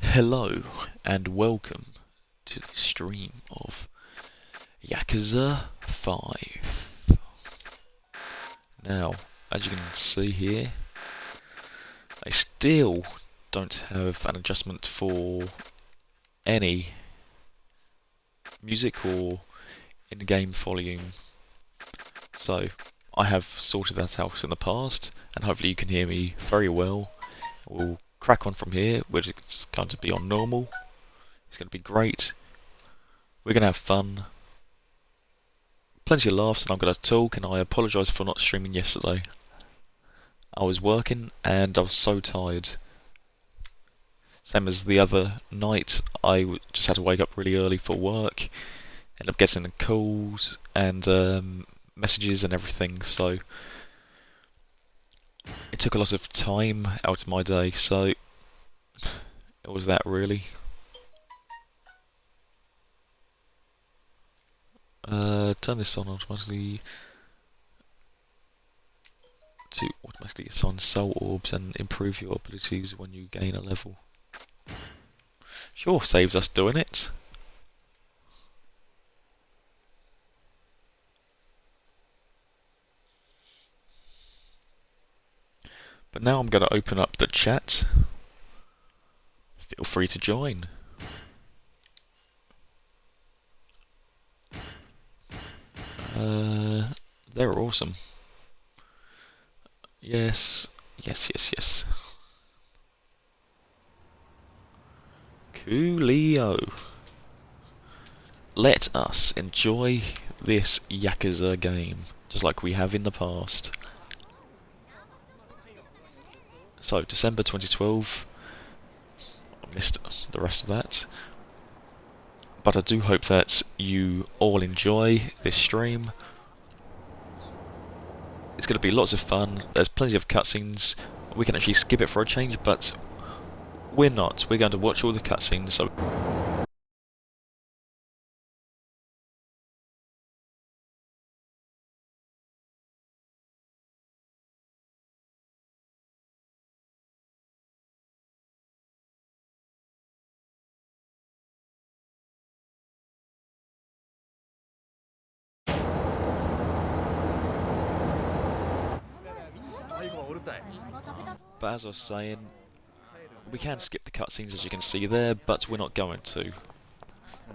Hello and welcome to the stream of Yakuza 5. Now, as you can see here, I still don't have an adjustment for any music or in-game volume, so I have sorted that out in the past, and hopefully you can hear me very well. We'll crack on from here, which is going to be on normal. It's going to be great. We're going to have fun. Plenty of laughs, and I'm going to talk, and I apologise for not streaming yesterday. I was working, and I was so tired. Same as the other night, I just had to wake up really early for work. Ended up getting calls and messages and everything, so it took a lot of time out of my day, so it was that really. Turn this on automatically to automatically assign soul orbs and improve your abilities when you gain a level. Sure, saves us doing it. But now I'm going to open up the chat. Feel free to join. They're awesome. Yes. Coolio. Let us enjoy this Yakuza game, just like we have in the past. So, December 2012. I missed the rest of that. But I do hope that you all enjoy this stream. It's going to be lots of fun. There's plenty of cutscenes. We can actually skip it for a change, but we're not. We're going to watch all the cutscenes. So but as I was saying, we can skip the cutscenes as you can see there, but we're not going to.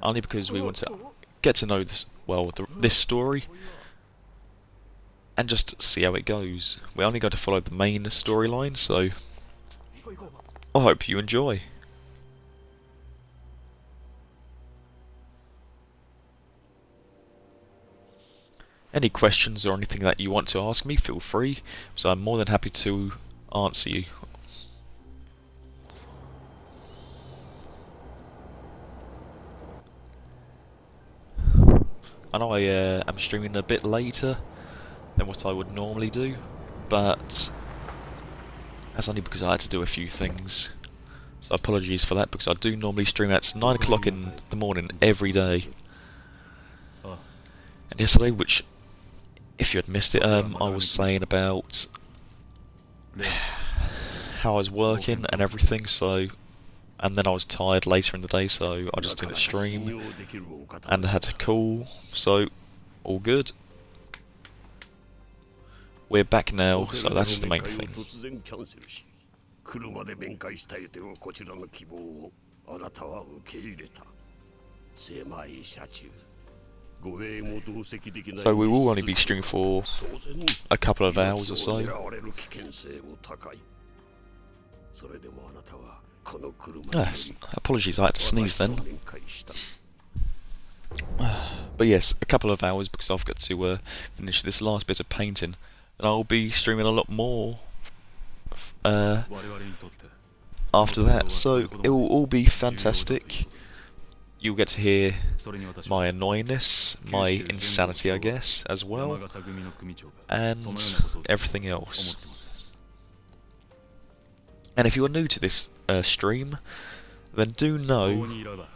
Only because we want to get to know this, this story, and just see how it goes. We're only going to follow the main storyline, so I hope you enjoy. Any questions or anything that you want to ask me, feel free, so I'm more than happy to answer you. I know I am streaming a bit later than what I would normally do, but that's only because I had to do a few things. So apologies for that, because I do normally stream at 9 o'clock in the morning every day. And yesterday, which, if you had missed it, I was saying about how I was working and everything, so, and then I was tired later in the day, so I just didn't stream, and I had to call, so all good. We're back now, so that's the main thing. So we will only be streaming for a couple of hours or so. Yes, apologies, I had to sneeze then. But yes, a couple of hours because I've got to finish this last bit of painting. And I'll be streaming a lot more after that, so it will all be fantastic. You'll get to hear my annoyingness, my insanity, I guess, as well, and everything else. And if you are new to this stream, then do know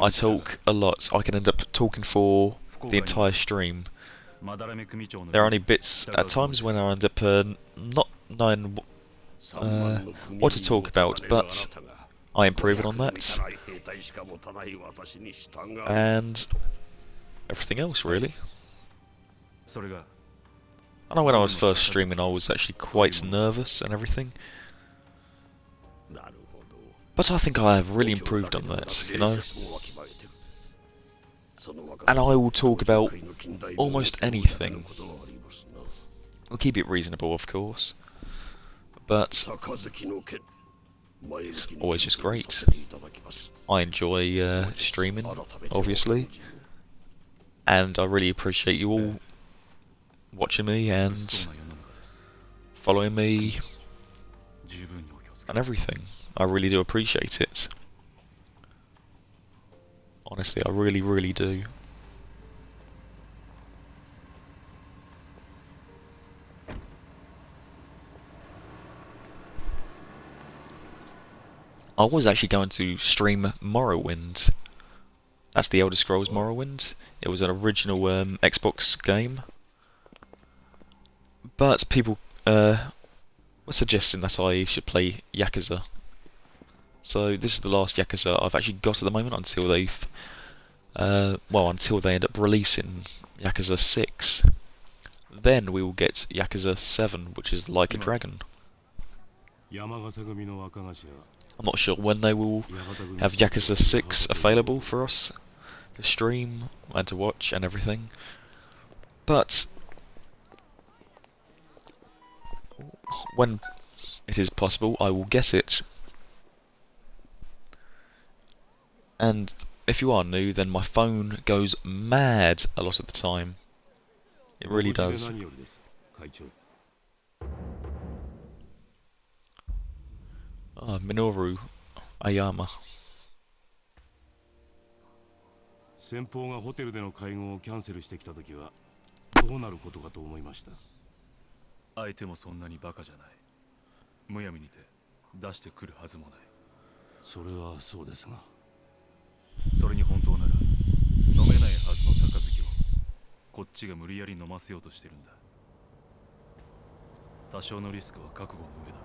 I talk a lot, so I can end up talking for the entire stream. There are only bits at times when I end up not knowing what to talk about, but I improved on that, and everything else really. I know when I was first streaming I was actually quite nervous and everything, but I think I have really improved on that, you know? And I will talk about almost anything. We'll keep it reasonable, of course, but it's always just great. I enjoy streaming, obviously, and I really appreciate you all watching me and following me and everything. I really do appreciate it. Honestly, I really, really do. I was actually going to stream Morrowind. That's the Elder Scrolls Morrowind. It was an original Xbox game. But people were suggesting that I should play Yakuza. So this is the last Yakuza I've actually got at the moment until they've... until they end up releasing Yakuza 6. Then we will get Yakuza 7, which is Like a Dragon. I'm not sure when they will have Yakuza 6 available for us to stream and to watch and everything. But when it is possible, I will get it. And if you are new, then my phone goes mad a lot of the time. It really does. Minoru Ayama. 先方がホテルでの会合をキャンセルしてきたときはどうなることかと思いました。相手もそんなにバカじゃない。むやみにて出してくるはずもない。それはそうですが。それに本当なら飲めないはずの杯をこっちが無理やり飲ませようとしてるんだ。多少のリスクは覚悟の上だ。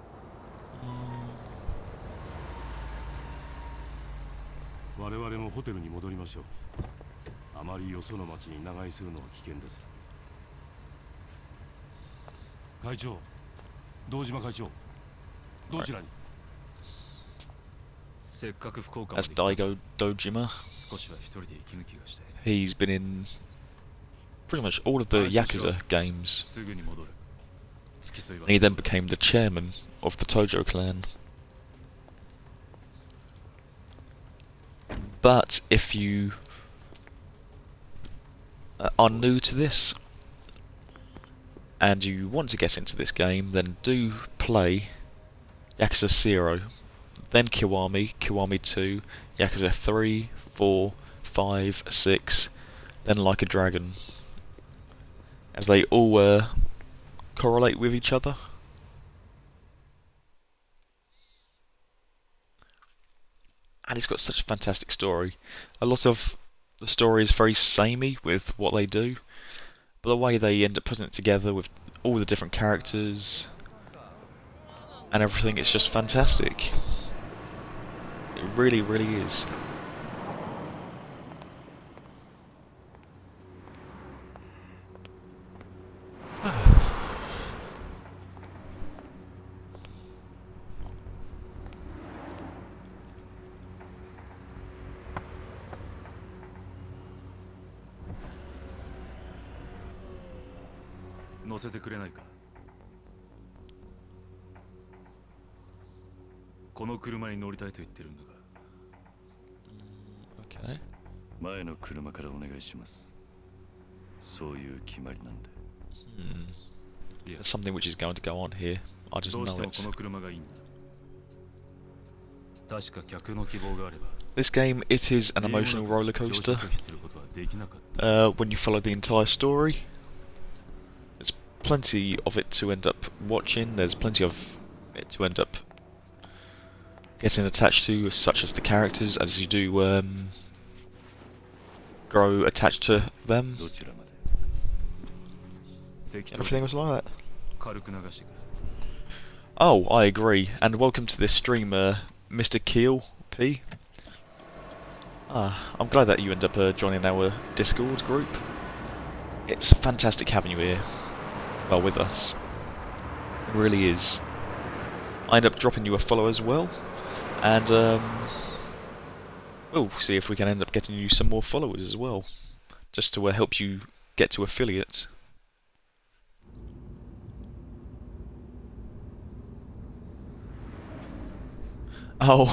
我々もホテルに戻りましょう。あまりよその町に長居するのは危険です。会長、堂島会長、どちらに？せっかく福岡まで来た。That's Daigo Dojima. 少しは一人で息抜きがしたい。He's been in pretty much all of the Yakuza games. すぐに戻る。付き添いは。And he then became the chairman of the Tojo clan. But if you are new to this and you want to get into this game, then do play Yakuza 0, then Kiwami, Kiwami 2, Yakuza 3, 4, 5, 6, then Like a Dragon, as they all correlate with each other. And it's got such a fantastic story. A lot of the story is very samey with what they do, but the way they end up putting it together with all the different characters and everything, it's just fantastic. It really, really is. Okay. 前の車からお願いします。そういう決まりなんで。There's something which is going to go on here. I just know it. This game, it is an emotional roller coaster. When you follow the entire story, there's plenty of it to end up watching. There's plenty of it to end up getting attached to, such as the characters, as you do grow attached to them. Everything was like that. Oh, I agree. And welcome to this stream, Mr. Keel P. I'm glad that you end up joining our Discord group. It's fantastic having you here. Well, with us. It really is. I end up dropping you a follow as well. And, we'll see if we can end up getting you some more followers as well. Just to help you get to affiliate. Oh.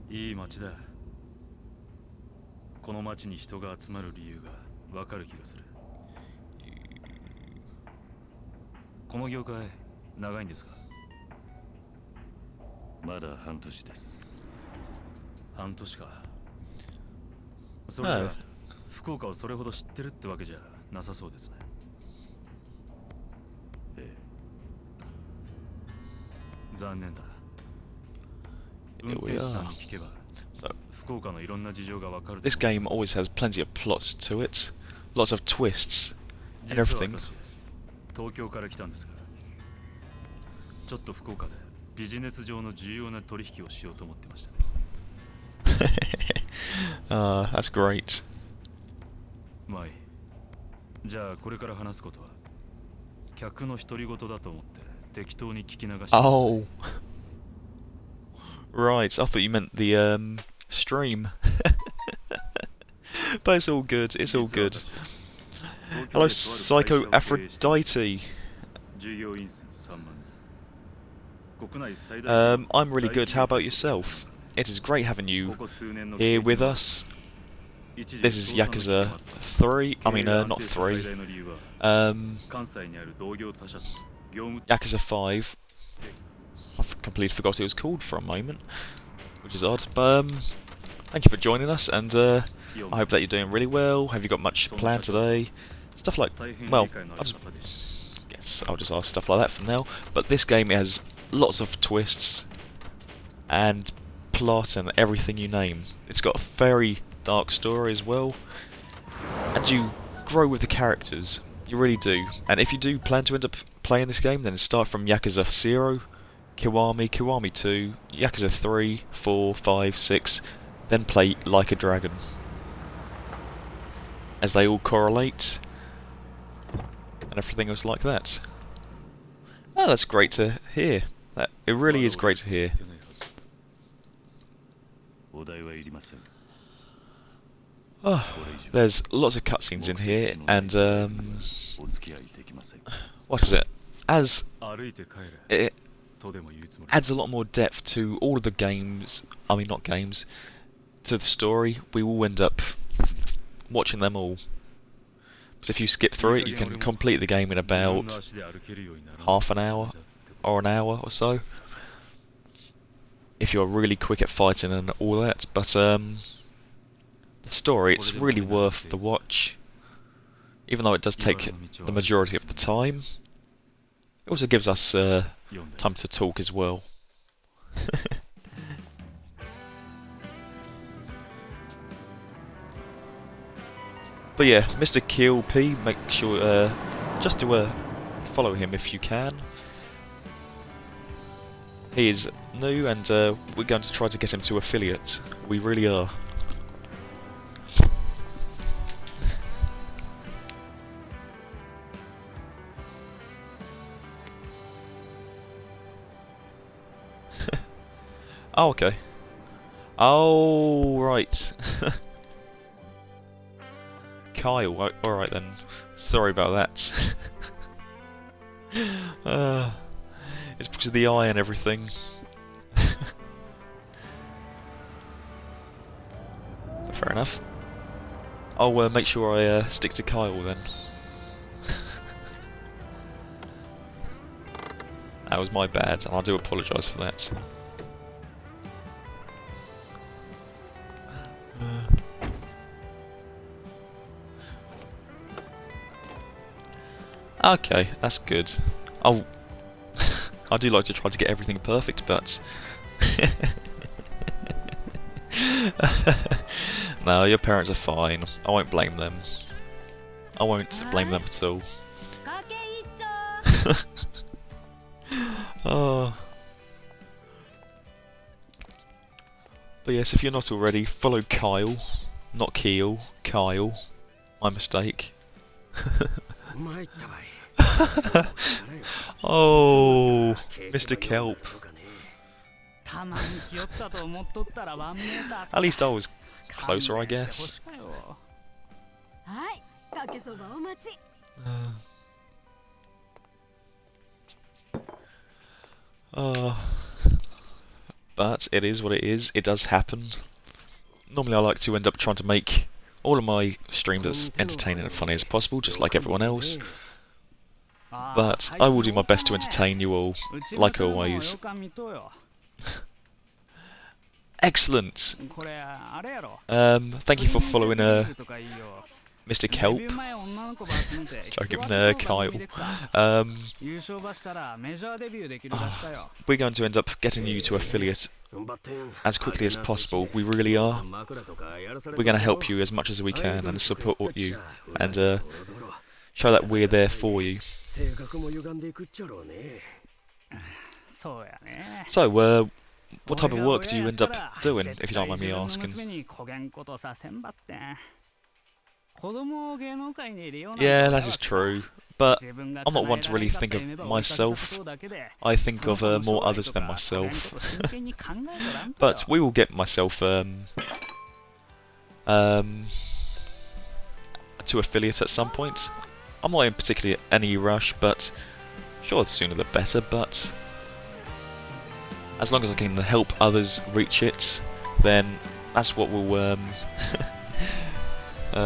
いい街だ。この街に人が集まる理由がわかる気がする。この業界長いんですか？まだ半年です。半年か。それじゃ福岡をそれほど知ってるってわけじゃなさそうですね。ええ。残念だ。運転手さんに聞けば、福岡のいろんな事情がわかる。This game always has plenty of plots to it, lots of twists and everything. 東京から来たんですが、ちょっと福岡でビジネス上の重要な取引をしようと思ってましたね。That's great. まあいい。じゃあこれから話すことは客の独り言だと思って適当に聞き流してください。Oh. Right, I thought you meant the stream. But it's all good, it's all good. Hello, Psycho Aphrodite. I'm really good, how about yourself? It is great having you here with us. This is Yakuza 3, not 3. Yakuza 5. I completely forgot it was called for a moment, which is odd, but thank you for joining us, and I hope that you're doing really well. Have you got much planned today? Stuff like, well, I'll just ask stuff like that for now, but this game has lots of twists and plot and everything you name. It's got a very dark story as well, and you grow with the characters, you really do. And if you do plan to end up playing this game, then start from Yakuza 0, Kiwami, Kiwami 2, Yakuza 3, 4, 5, 6, then play Like a Dragon. As they all correlate, and everything else like that. Oh, that's great to hear. It really is great to hear. Oh, there's lots of cutscenes in here, and what is it? As it adds a lot more depth to all of the games, not games, to the story. We will end up watching them all. But if you skip through it, you can complete the game in about half an hour or an hour or so. If you're really quick at fighting and all that, but the story, it's really worth the watch. Even though it does take the majority of the time, it also gives us time to talk as well. But yeah, Mr. Kill P, make sure just to follow him if you can. He is new, and we're going to try to get him to affiliate. We really are. Oh, okay. Oh, right. Kyle, alright then. Sorry about that. It's because of the eye and everything. Fair enough. I'll make sure I stick to Kyle then. That was my bad, and I do apologise for that. Okay, that's good. I'll I do like to try to get everything perfect, but no, your parents are fine. I won't blame them. I won't blame them at all. Oh. But yes, if you're not already, follow Kyle. Not Keel, Kyle. My mistake. Oh, Mr. Kelp. At least I was closer, I guess. But it is what it is. It does happen. Normally I like to end up trying to make all of my streams as entertaining and funny as possible, just like everyone else. But I will do my best to entertain you all, like always. Excellent! Thank you for following Mr. Kelp. Joking, Kyle. We're going to end up getting you to affiliate as quickly as possible. We really are. We're going to help you as much as we can and support you and show that we're there for you. So, what type of work do you end up doing, if you don't mind me asking? Yeah, that is true, but I'm not one to really think of myself. I think of more others than myself. But we will get myself to affiliate at some point. I'm not in particularly any rush, but sure, the sooner the better, but as long as I can help others reach it, then that's what will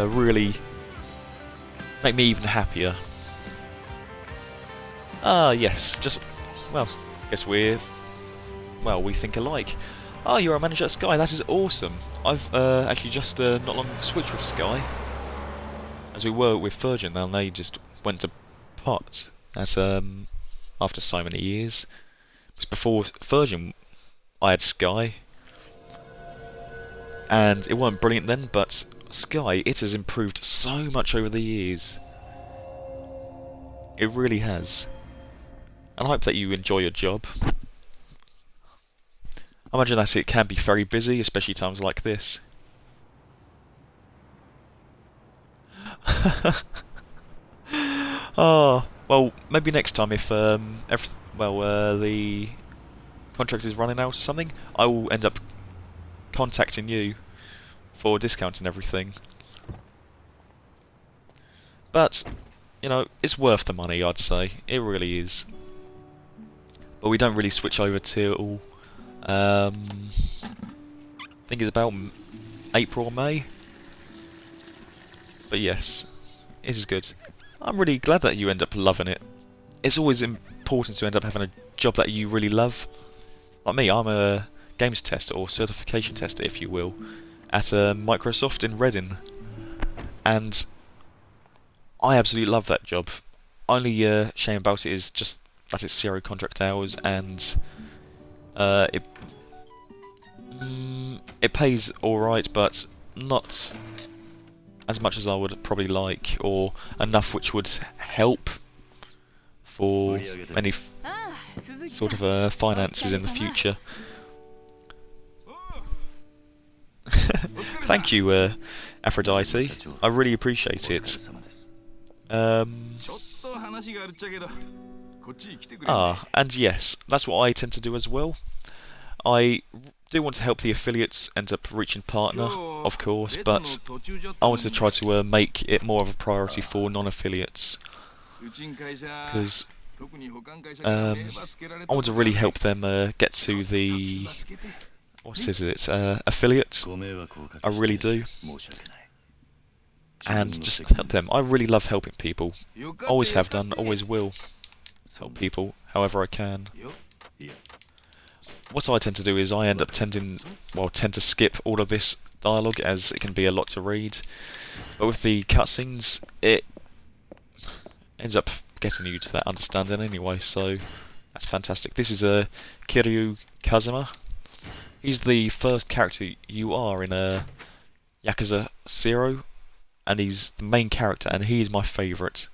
really make me even happier. Yes, just, well, I guess we think alike. Oh, you're a manager at Sky, that is awesome. I've actually just not long switched with Sky, as we were with Virgin, and they just went to pot. That's after so many years. Because before Virgin, I had Sky, and it weren't brilliant then, but Sky, it has improved so much over the years. It really has. And I hope that you enjoy your job. I imagine that it can be very busy, especially times like this. Oh, well, maybe next time if the contract is running out or something, I will end up contacting you for discounts and everything. But, you know, it's worth the money, I'd say. It really is. But we don't really switch over till I think it's about April or May. But yes, it is good. I'm really glad that you end up loving it. It's always important to end up having a job that you really love. Like me, I'm a games tester, or certification tester if you will, at Microsoft in Reading. And I absolutely love that job. Only shame about it is just that it's 0 contract hours, and it pays alright, but not as much as I would probably like, or enough which would help for any sort of finances in the future. Thank you, Aphrodite. I really appreciate it. And yes, that's what I tend to do as well. I do want to help the affiliates end up reaching partner, of course, but I want to try to make it more of a priority for non-affiliates, because I want to really help them get to the affiliate. I really do, and just help them. I really love helping people. Always have done, always will help people however I can. What I tend to do is I end up tend to skip all of this dialogue, as it can be a lot to read. But with the cutscenes, it ends up getting you to that understanding anyway, so that's fantastic. This is Kiryu Kazuma. He's the first character you are in Yakuza 0, and he's the main character, and he is my favourite.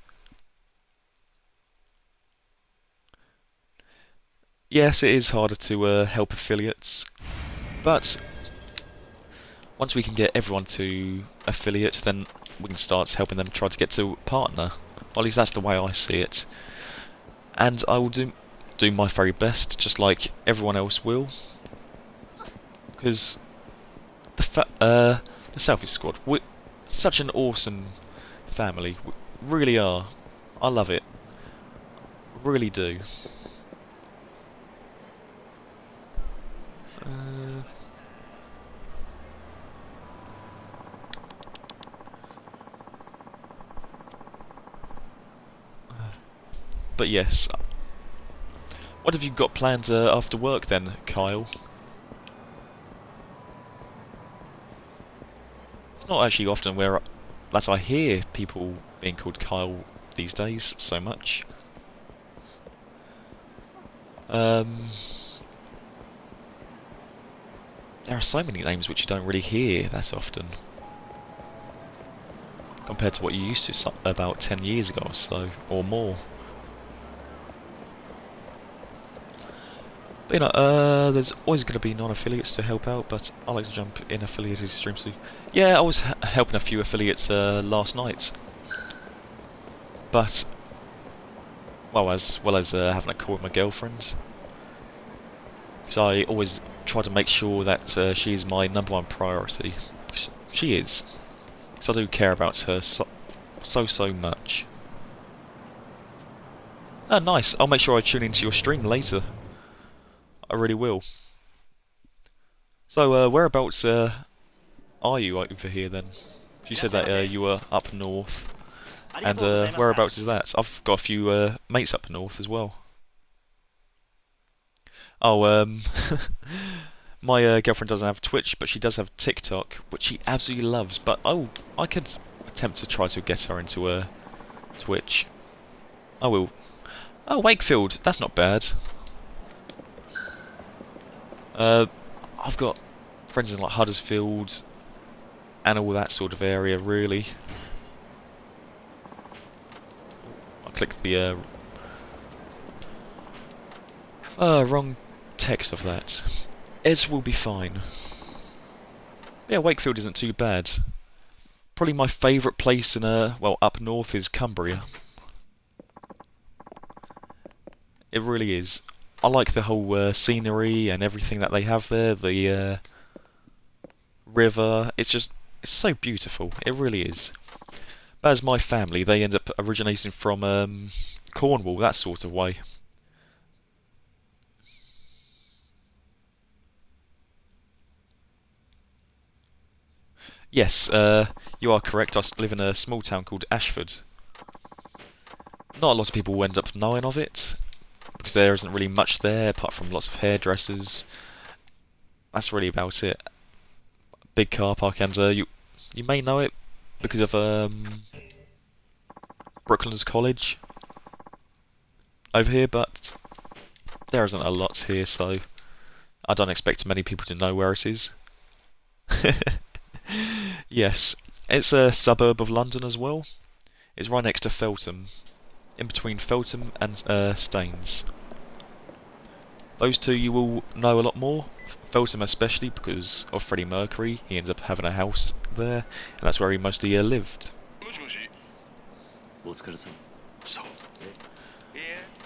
Yes, it is harder to help affiliates, but once we can get everyone to affiliate, then we can start helping them try to get to partner. Or at least that's the way I see it. And I will do my very best, just like everyone else will. Because the Selfie Squad, we're such an awesome family. We really are. I love it. Really do. But yes. What have you got planned after work then, Kyle? It's not actually often that I hear people being called Kyle these days so much. There are so many names which you don't really hear that often, compared to what you used to about 10 years ago or so, or more. But, you know, there's always going to be non-affiliates to help out, but I like to jump in affiliated streams too. Yeah, I was helping a few affiliates last night, but as well as having a call with my girlfriend, because I always try to make sure that she is my #1 priority. She is, because I do care about her so much. Oh, nice. I'll make sure I tune into your stream later. I really will. So, whereabouts are you over here then? You said that you were up north, and whereabouts is that? I've got a few mates up north as well. Oh, my girlfriend doesn't have Twitch, but she does have TikTok, which she absolutely loves. But I could attempt to try to get her into Twitch. I will. Oh, Wakefield, that's not bad. I've got friends in like Huddersfield and all that sort of area, really. I clicked the wrong text of that. It will be fine. Yeah, Wakefield isn't too bad. Probably my favourite place in well, up north is Cumbria. It really is. I like the whole scenery and everything that they have there. The river. It's so beautiful. It really is. But as my family, they end up originating from Cornwall, that sort of way. Yes, you are correct. I live in a small town called Ashford. Not a lot of people end up knowing of it, because there isn't really much there apart from lots of hairdressers. That's really about it. Big car park, and you may know it because of Brooklands College over here, but there isn't a lot here, so I don't expect many people to know where it is. Yes, it's a suburb of London as well. It's right next to Feltham, in between Feltham and Staines. Those two you will know a lot more. Feltham especially because of Freddie Mercury. He ended up having a house there, and that's where he mostly lived.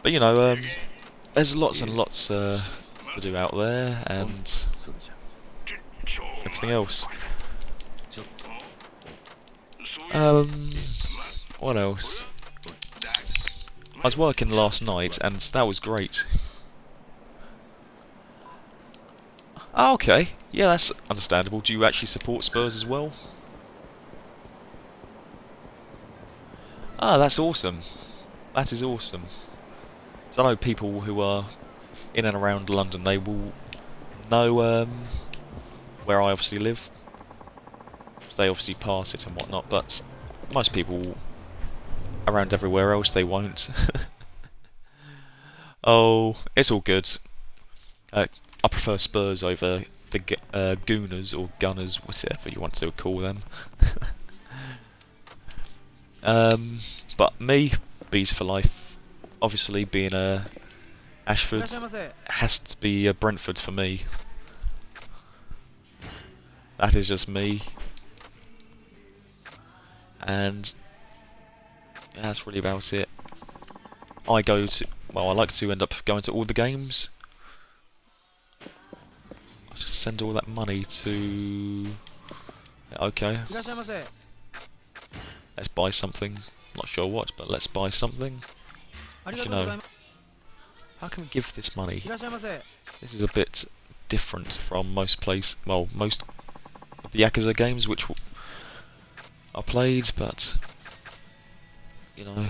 But you know, there's lots and lots to do out there, and everything else. What else? I was working last night, and that was great. Oh, okay. Yeah, that's understandable. Do you actually support Spurs as well? Ah, that's awesome. That is awesome. So I know people who are in and around London, they will know where I obviously live. They obviously pass it and whatnot, but most people around everywhere else they won't. Oh, it's all good. I prefer Spurs over the Gooners or Gunners, whatever you want to call them. But me, Bees for life. Obviously, being a Ashford has to be a Brentford for me. That is just me. And that's really about it. I like to end up going to all the games. I just send all that money to... Okay. Let's buy something. Not sure what, but let's buy something. Actually, no. How can we give this money? This is a bit different from most of the Yakuza games which I played, but you know.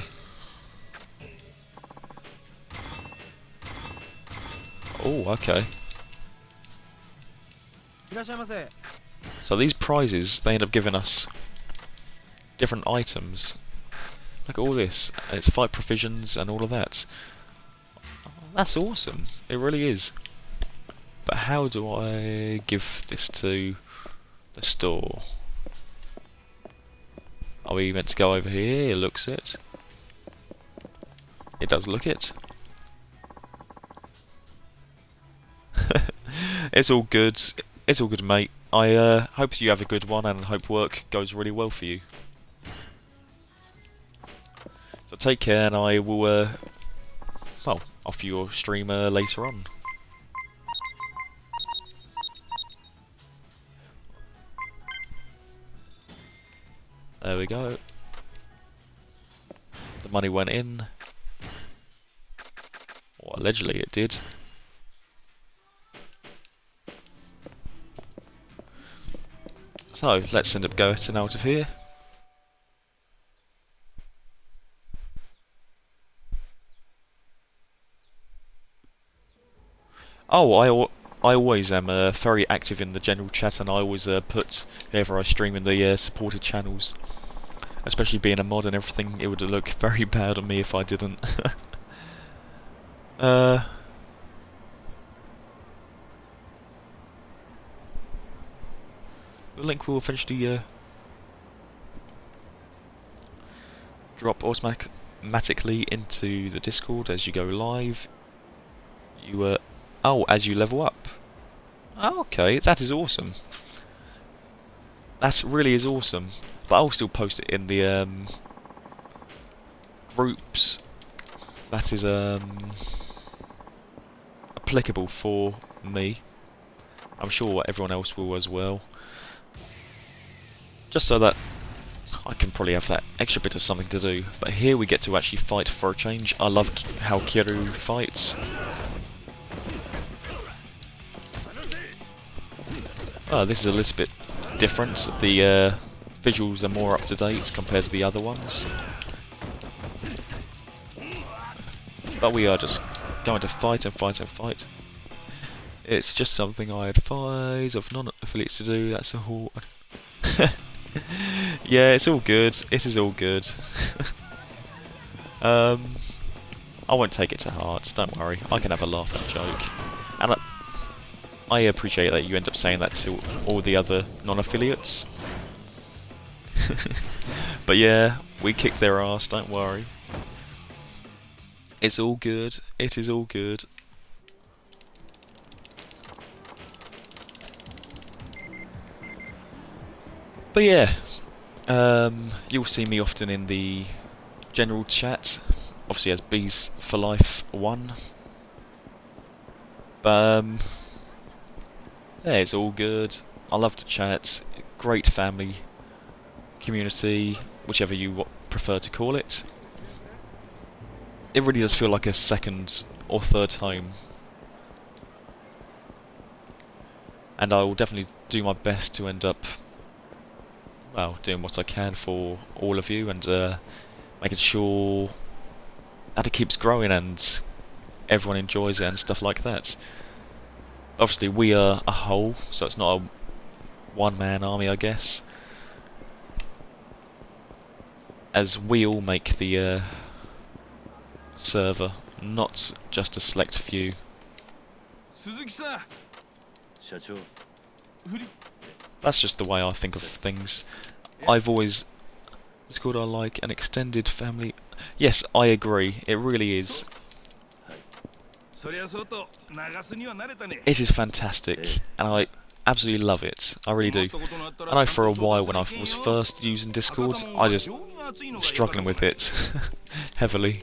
Oh, okay. So these prizes, they end up giving us different items. Look at all this. And it's fight provisions and all of that. Oh, that's awesome. It really is. But how do I give this to the store? Are we meant to go over here? It looks it. It does look it. It's all good. It's all good, mate. I hope you have a good one and hope work goes really well for you. So take care, and I will, offer your streamer later on. There we go. The money went in. Or allegedly it did. So, let's end up getting out of here. Oh, I always am very active in the general chat, and I always put whenever I stream in the supported channels. Especially being a mod and everything, it would look very bad on me if I didn't. The link will eventually drop automatically into the Discord as you go live. As you level up. Oh, okay, that is awesome. That really is awesome. But I'll still post it in the groups that is applicable for me. I'm sure everyone else will as well. Just so that I can probably have that extra bit of something to do. But here we get to actually fight for a change. I love how Kiryu fights. This is a little bit different. The visuals are more up to date compared to the other ones. But we are just going to fight and fight and fight. It's just something I advise of non-affiliates to do, that's all. Yeah, it's all good. It is all good. I won't take it to heart, don't worry. I can have a laugh and joke. And I appreciate that you end up saying that to all the other non-affiliates. But yeah, we kicked their ass, don't worry. It's all good. It is all good. But yeah, you'll see me often in the general chat, obviously as Bees for Life 1. But yeah, it's all good. I love to chat. Great family, community, whichever you prefer to call it. It really does feel like a second or third home. And I will definitely do my best to end up, well, doing what I can for all of you and making sure that it keeps growing and everyone enjoys it and stuff like that. Obviously we are a whole, so it's not a one-man army, I guess. as we all make the server, not just a select few. That's just the way I think of things. I've always... It's called I like an extended family... Yes, I agree, it really is. It is fantastic, and I absolutely love it. I really do. I know for a while when I was first using Discord, I just was struggling with it heavily.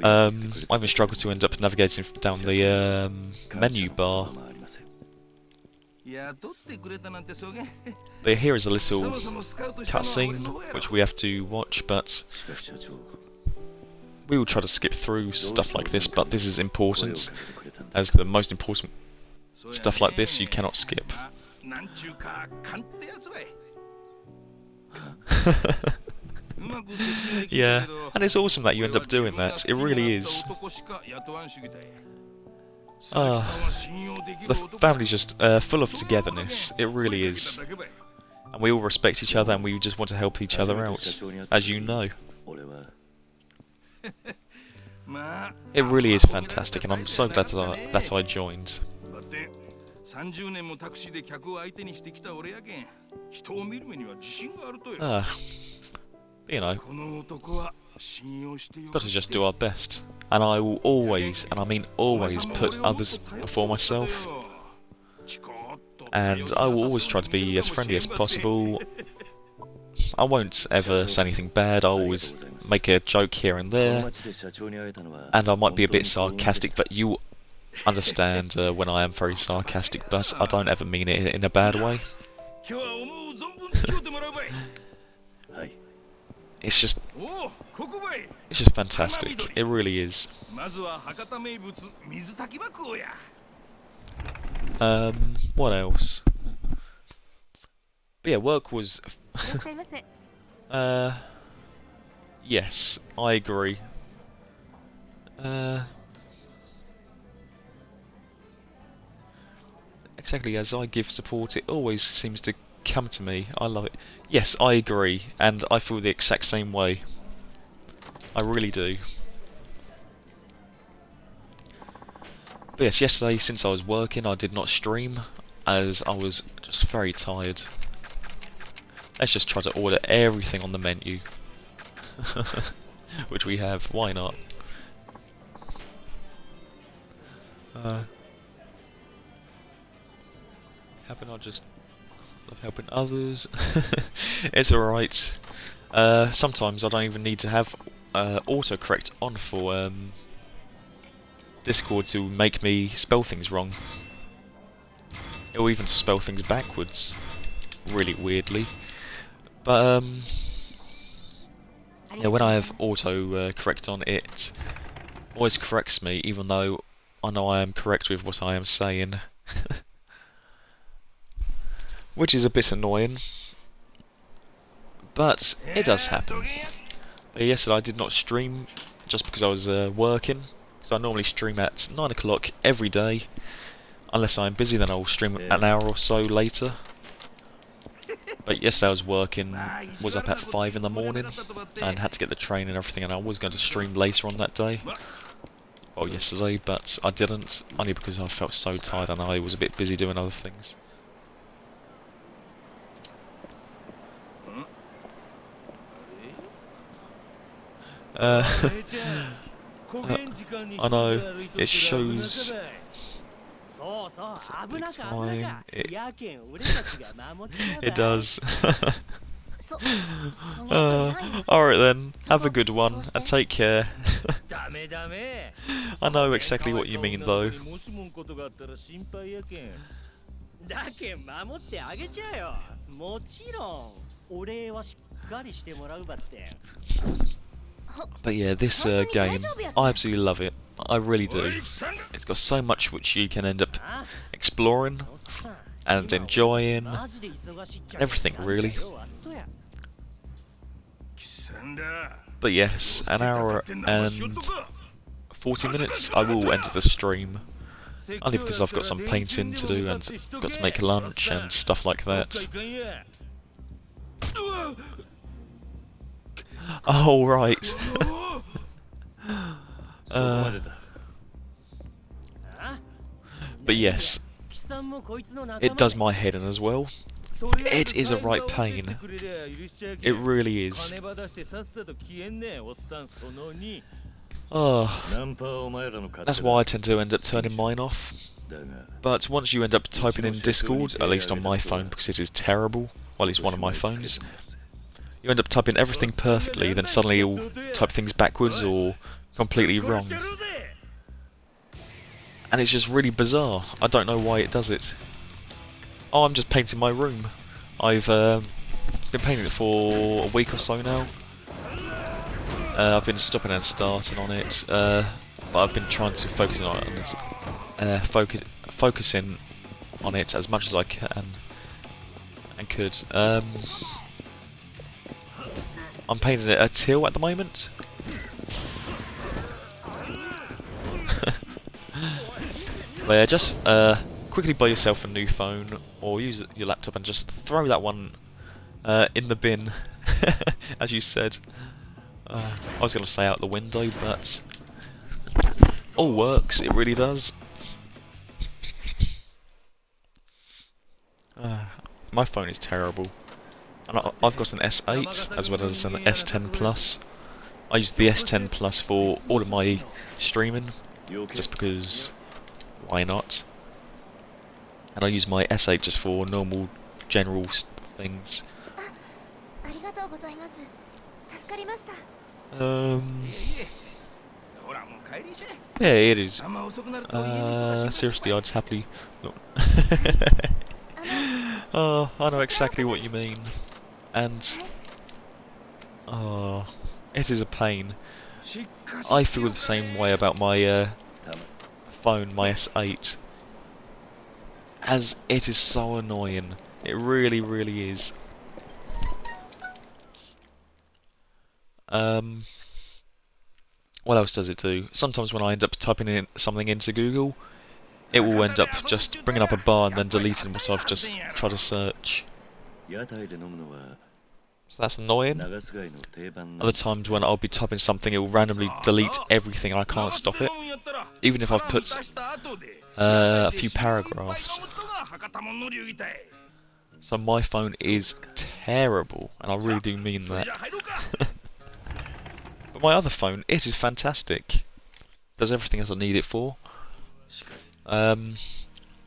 I even struggled to end up navigating down the menu bar. But here is a little cutscene which we have to watch, but we will try to skip through stuff like this, but this is important, as the most important stuff like this you cannot skip. Yeah, and it's awesome that you end up doing that, it really is. The family's just full of togetherness, it really is. And we all respect each other and we just want to help each other out, as you know. It really is fantastic, and I'm so glad that I joined. You know, got to just do our best. And I will always, and I mean always, put others before myself. And I will always try to be as friendly as possible. I won't ever say anything bad, I'll always make a joke here and there. And I might be a bit sarcastic, but you understand when I am very sarcastic, but I don't ever mean it in a bad way. It's just fantastic, it really is. What else? But yeah, work was... yes, I agree. Exactly, as I give support, it always seems to come to me. I love it. Yes, I agree, and I feel the exact same way. I really do. But yes, yesterday, since I was working, I did not stream, as I was just very tired. Let's just try to order everything on the menu. Which we have, why not? Happen I just love helping others. It's alright. Sometimes I don't even need to have autocorrect on for Discord to make me spell things wrong. It will even spell things backwards, really weirdly. But yeah, when I have auto correct on, it always corrects me, even though I know I am correct with what I am saying. Which is a bit annoying, but it does happen. Yesterday I did not stream just because I was working, so I normally stream at 9 o'clock every day. Unless I'm busy, then I'll stream an hour or so later. But yesterday I was working, was up at 5 in the morning, and had to get the train and everything, and I was going to stream later on that day. Well, yesterday, but I didn't, only because I felt so tired and I was a bit busy doing other things. I know, it shows time. It does. Alright then, have a good one, and take care. I know exactly what you mean though. But yeah, this game, I absolutely love it. I really do. It's got so much which you can end up exploring and enjoying. Everything, really. But yes, an hour and 40 minutes I will enter the stream. Only because I've got some painting to do and got to make lunch and stuff like that. Oh, right. But yes, it does my head in as well. It is a right pain. It really is. Oh, that's why I tend to end up turning mine off. But once you end up typing in Discord, at least on my phone, because it is terrible, well, at least one of my phones, you end up typing everything perfectly, then suddenly you'll type things backwards or completely wrong. And it's just really bizarre. I don't know why it does it. Oh, I'm just painting my room. I've been painting it for a week or so now. I've been stopping and starting on it, but I've been trying to focus on it, focusing on it as much as I can and could. I'm painting it a teal at the moment. But yeah, just quickly buy yourself a new phone or use your laptop and just throw that one in the bin, as you said. I was going to say out the window, but all works, it really does. My phone is terrible. And I've got an S8 as well as an S10 Plus. I use the S10 Plus for all of my streaming, just because why not? And I use my S8 just for normal, general things. Yeah, it is. Seriously, I'd happily... No. Oh, I know exactly what you mean. And... oh, it is a pain. I feel the same way about my phone, my S8. As it is so annoying. It really, really is. What else does it do? Sometimes when I end up typing in something into Google, it will end up just bringing up a bar and then deleting what I've just tried to search. So that's annoying. Other times when I'll be typing something, it will randomly delete everything and I can't stop it. Even if I've put a few paragraphs. So my phone is terrible, and I really do mean that. But my other phone, it is fantastic. Does everything else I need it for.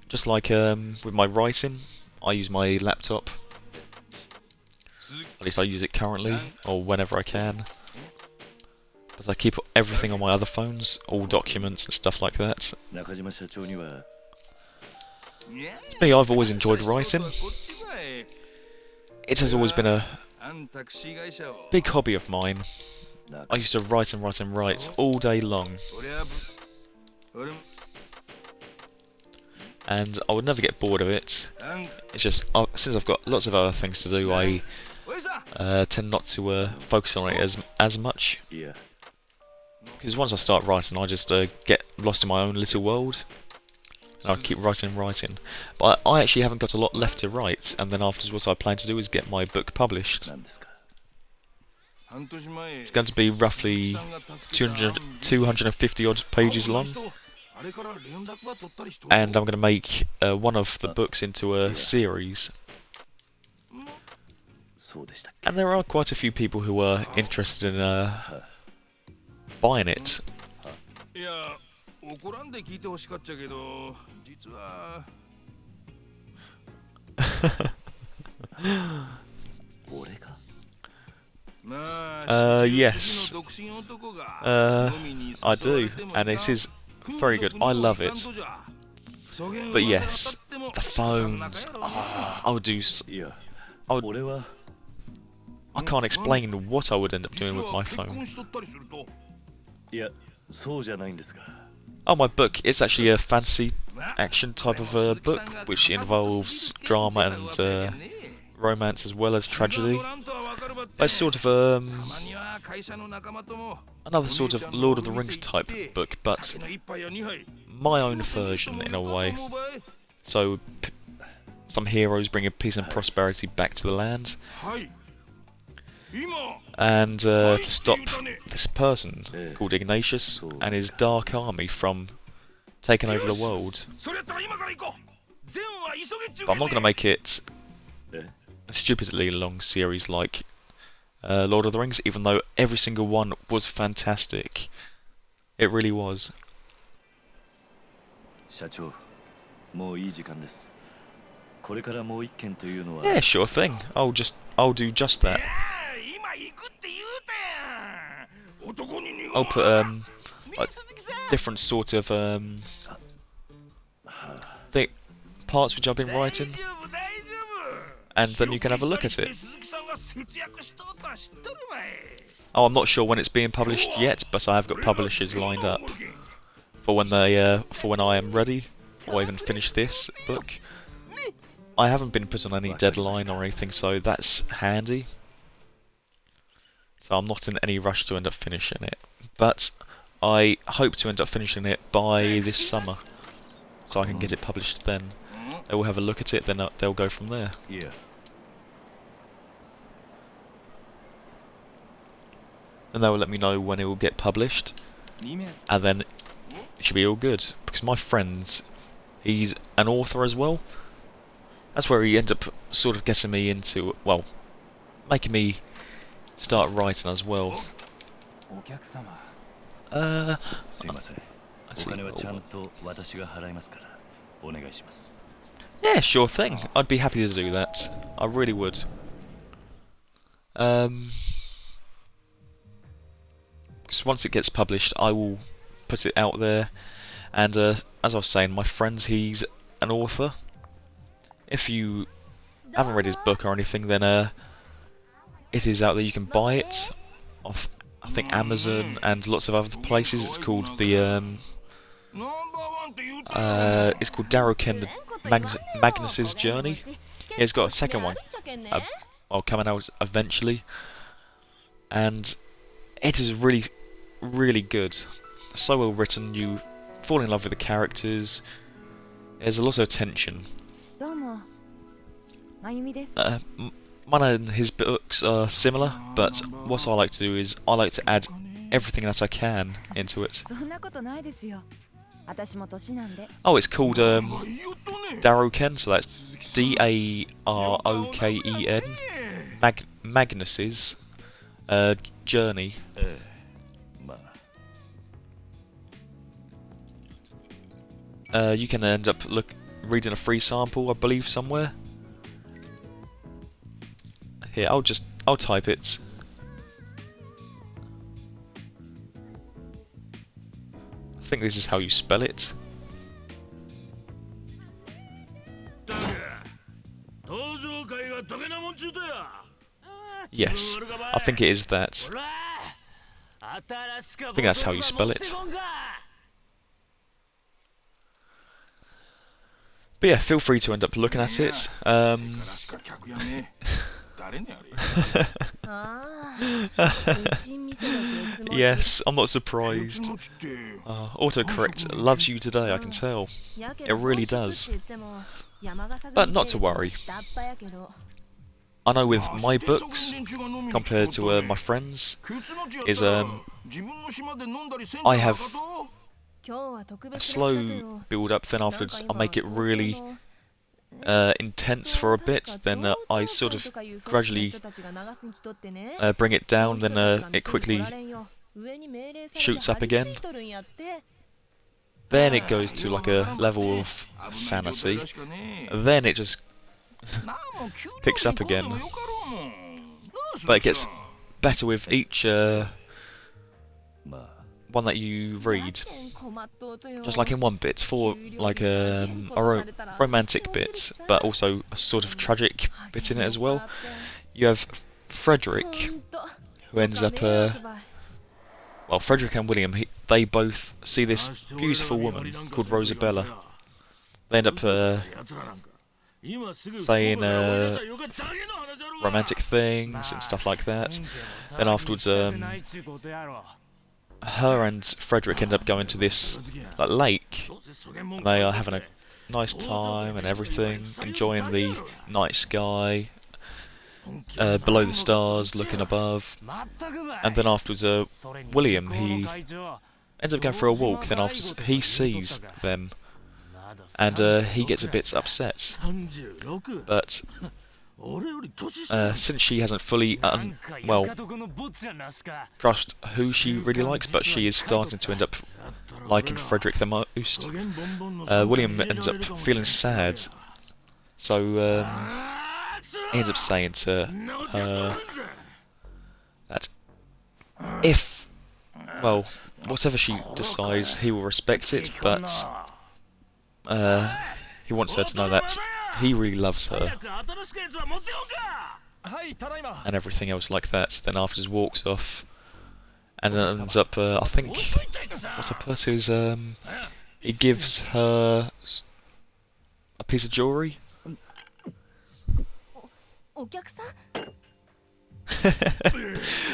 Just like with my writing, I use my laptop. At least I use it currently, or whenever I can. But I keep everything on my other phones, all documents and stuff like that. Me, I've always enjoyed writing. It has always been a big hobby of mine. I used to write and write and write all day long. And I would never get bored of it. It's just, since I've got lots of other things to do, I tend not to focus on it as much. Because once I start writing, I just get lost in my own little world. And I'll keep writing and writing. But I actually haven't got a lot left to write, and then afterwards what I plan to do is get my book published. It's going to be roughly 250 odd pages long. And I'm going to make one of the books into a series. And there are quite a few people who are interested in buying it. Yes. I do, and it is very good. I love it. But yes, the phones. I can't explain what I would end up doing with my phone. Oh, my book. It's actually a fantasy action type of book, which involves drama and romance as well as tragedy. But it's sort of another sort of Lord of the Rings type book, but my own version in a way. So some heroes bringing peace and prosperity back to the land. and to stop this person called Ignatius and his dark army from taking over the world. But I'm not going to make it a stupidly long series like Lord of the Rings, even though every single one was fantastic. It really was. Yeah, sure thing. I'll do just that. I'll put like different sort of parts which I've been writing, and then you can have a look at it. Oh, I'm not sure when it's being published yet, but I have got publishers lined up for when I am ready, or even finish this book. I haven't been put on any deadline or anything, so that's handy. So I'm not in any rush to end up finishing it, but I hope to end up finishing it by this summer, so I can get it published then. They will have a look at it, then they'll go from there. Yeah. And they will let me know when it will get published, and then it should be all good. Because my friend, he's an author as well. That's where he ended up sort of getting me into, well, making me start writing as well. Yeah, sure thing. I'd be happy to do that. I really would. Because once it gets published, I will put it out there. And as I was saying, my friend, he's an author. If you haven't read his book or anything, then it is out there. You can buy it off, I think, Amazon and lots of other places. It's called the it's called Daruken the Magnus's Journey. Yeah, he's got a second one, coming out eventually, and it is really, really good. So well written. You fall in love with the characters. There's a lot of tension. Mine and his books are similar, but what I like to do is I like to add everything that I can into it. Oh, it's called Daruken, so that's Daroken. Magnus's Journey. You can end up reading a free sample, I believe, somewhere. Here, I'll type it. I think this is how you spell it. Yes, I think it is that. I think that's how you spell it. But yeah, feel free to end up looking at it. Yes, I'm not surprised. Autocorrect loves you today, I can tell. It really does. But not to worry. I know with my books, compared to my friends, is I have a slow build up, then afterwards I make it really intense for a bit, then I sort of gradually bring it down, then it quickly shoots up again. Then it goes to like a level of sanity, then it just picks up again. But it gets better with each one that you read. Just like in one bit, for like a romantic bit, but also a sort of tragic bit in it as well. You have Frederick, who ends up well, Frederick and William, they both see this beautiful woman called Rosabella. They end up saying romantic things and stuff like that. Then afterwards, her and Frederick end up going to this lake, and they are having a nice time and everything, enjoying the night sky. below the stars, looking above. And then afterwards, William, he ends up going for a walk. Then afterwards, he sees them, and he gets a bit upset. But since she hasn't fully, grasped who she really likes, but she is starting to end up liking Frederick the most, William ends up feeling sad. So he ends up saying to her that if, well, whatever she decides, he will respect it, but he wants her to know that he really loves her and everything else like that. Then afterwards walks off, and then ends up, I think, what her purse is, he gives her a piece of jewellery.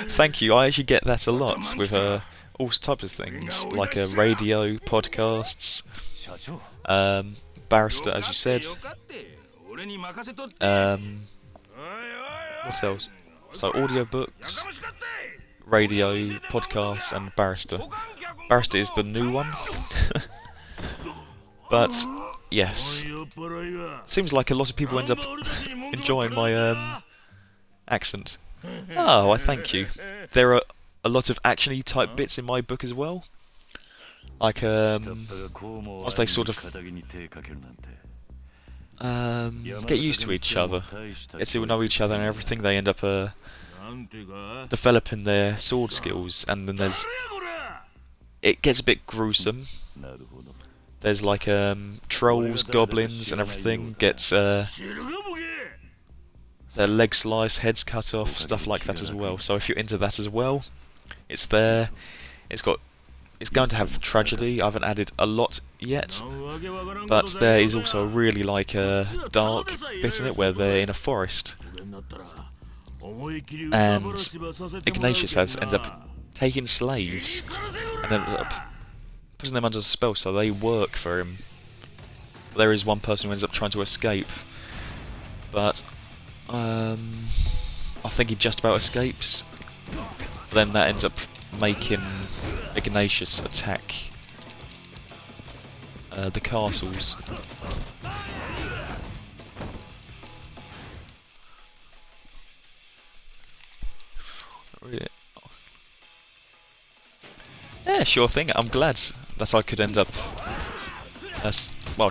Thank you, I actually get that a lot with all types of things, like radio, podcasts, barrister, as you said. What else? So audiobooks, radio, podcasts, and barrister. Barrister is the new one. But yes, seems like a lot of people end up enjoying my accent. Oh, I thank you. There are a lot of action-y type bits in my book as well. Like once they sort of get used to each other, get to know each other and everything, they end up developing their sword skills, and then it gets a bit gruesome. There's like trolls, goblins and everything, gets their legs sliced, heads cut off, stuff like that as well. So if you're into that as well, it's there. It's going to have tragedy. I haven't added a lot yet, but there is also a really like dark bit in it where they're in a forest, and Ignatius has ended up taking slaves and ended up putting them under a spell so they work for him. There is one person who ends up trying to escape, but I think he just about escapes. But then that ends up making Ignatius attack the castles. Yeah, sure thing. I'm glad that I could end up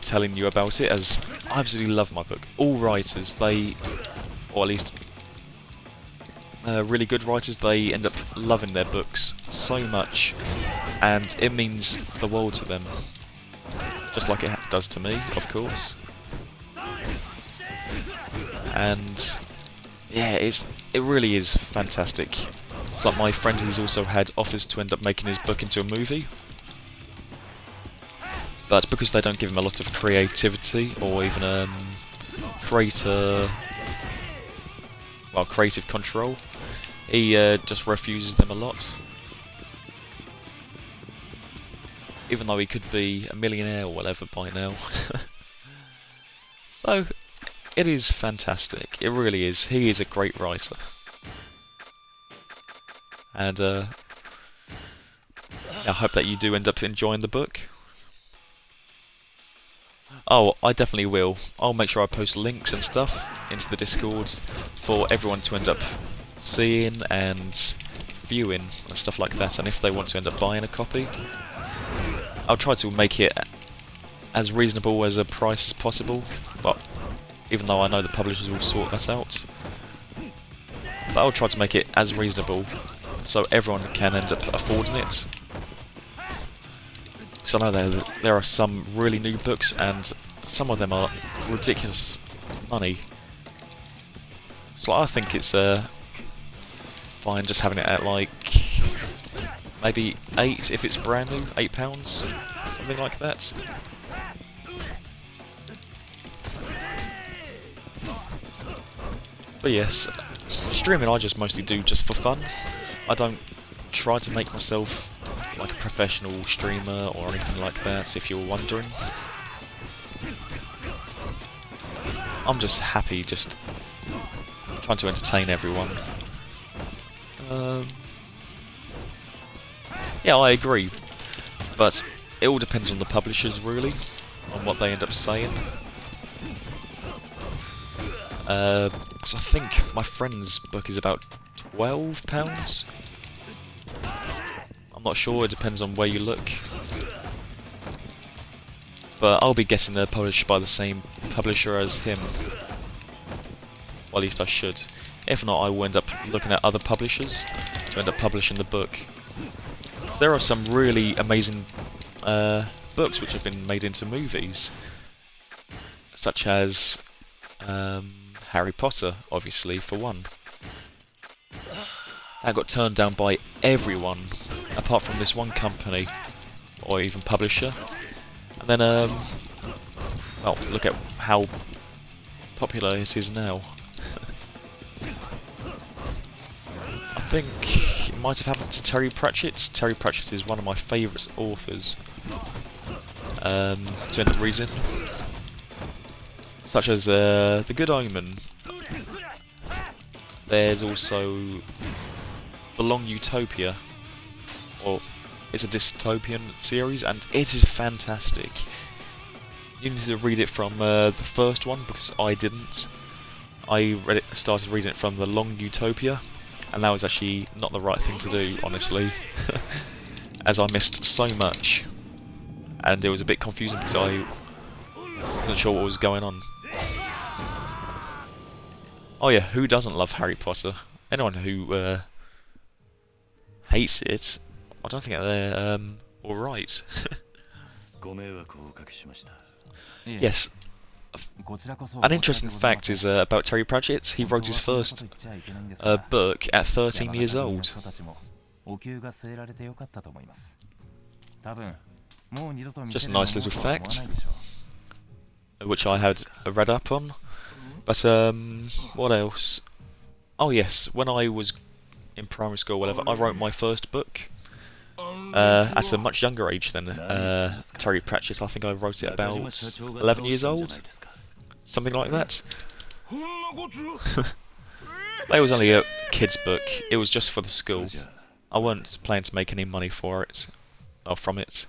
telling you about it, as I absolutely love my book. All writers, or at least really good writers, they end up loving their books so much, and it means the world to them, just like it does to me, of course. And yeah, it really is fantastic. It's like my friend, he's also had offers to end up making his book into a movie, but because they don't give him a lot of creativity or even creative control, he just refuses them a lot. Even though he could be a millionaire or whatever by now. So, it is fantastic. It really is. He is a great writer. And I hope that you do end up enjoying the book. Oh, I definitely will. I'll make sure I post links and stuff into the Discord for everyone to end up seeing and viewing and stuff like that. And if they want to end up buying a copy, I'll try to make it as reasonable as a price as possible. But even though I know the publishers will sort that out, but I'll try to make it as reasonable so everyone can end up affording it. Because I know there are some really new books, and some of them are ridiculous money. So I think it's fine just having it at like maybe £8 if it's brand new, £8, something like that. But yes, streaming I just mostly do just for fun. I don't try to make myself like a professional streamer or anything like that, if you're wondering. I'm just happy just trying to entertain everyone. Yeah, I agree, but it all depends on the publishers, really, on what they end up saying. Because I think my friend's book is about £12. I'm not sure, it depends on where you look. But I'll be guessing they're published by the same publisher as him. Well, at least I should. If not, I will end up looking at other publishers to end up publishing the book. There are some really amazing books which have been made into movies, such as Harry Potter, obviously, for one. That got turned down by everyone, apart from this one company, or even publisher. And then, well, look at how popular it is now. I think it might have happened to Terry Pratchett. Terry Pratchett is one of my favourite authors to end up reading, such as The Good Omen. There's also The Long Utopia, or it's a dystopian series, and it is fantastic. You need to read it from the first one, because I didn't. I started reading it from The Long Utopia, and that was actually not the right thing to do, honestly, as I missed so much, and it was a bit confusing because I wasn't sure what was going on. Oh yeah, who doesn't love Harry Potter? Anyone who hates it, I don't think they're alright. Yes. An interesting fact is about Terry Pratchett. He wrote his first book at 13 years old. Just a nice little fact, which I had read up on. But what else? Oh yes, when I was in primary school or whatever, I wrote my first book at a much younger age than Terry Pratchett. I think I wrote it about 11 years old, something like that. It was only a kid's book. It was just for the school. I weren't planning to make any money for it, or from it.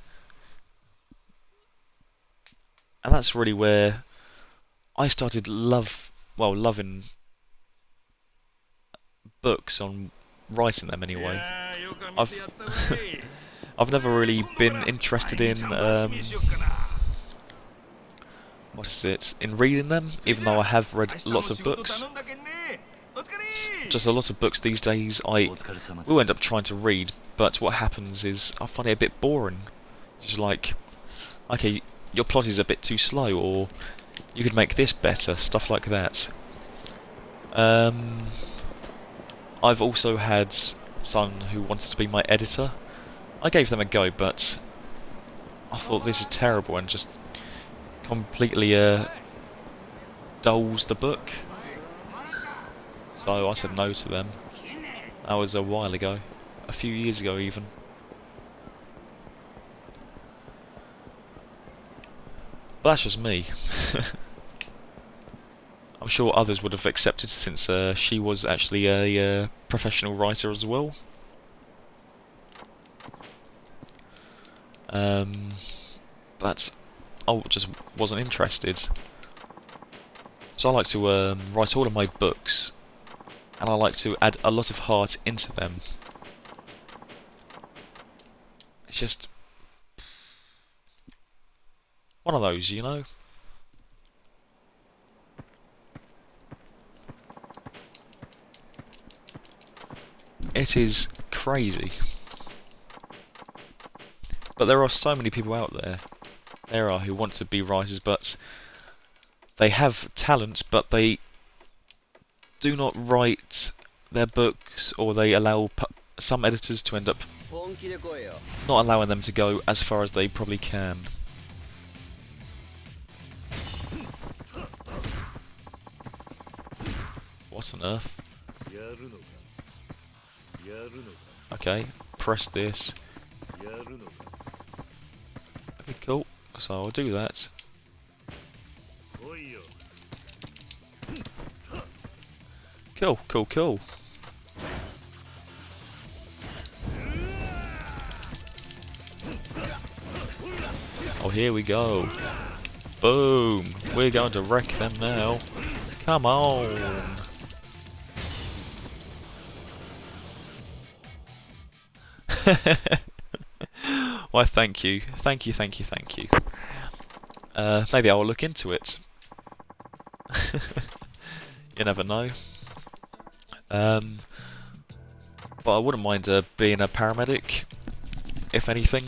And that's really where I started loving books, on writing them anyway. I've never really been interested in what is it? In reading them, even though I have read lots of books. Just a lot of books these days I will end up trying to read, but what happens is I find it a bit boring. Just like, okay, your plot is a bit too slow, or you could make this better, stuff like that. I've also had someone who wanted to be my editor. I gave them a go, but I thought this is terrible and just completely dulls the book. So I said no to them. That was a while ago, a few years ago even. But that's just me. I'm sure others would have accepted, since she was actually a professional writer as well. But I just wasn't interested. So I like to write all of my books, and I like to add a lot of heart into them. It's just one of those, you know? It is crazy. But there are so many people out there. There are who want to be writers, but they have talent, but they do not write their books, or they allow some editors to end up not allowing them to go as far as they probably can. What on earth? Okay, press this. Okay, cool. So I'll do that. Cool, cool, cool. Oh, here we go. Boom! We're going to wreck them now. Come on! Why, thank you. Thank you, thank you, thank you. Maybe I'll look into it. You never know. But I wouldn't mind being a paramedic, if anything.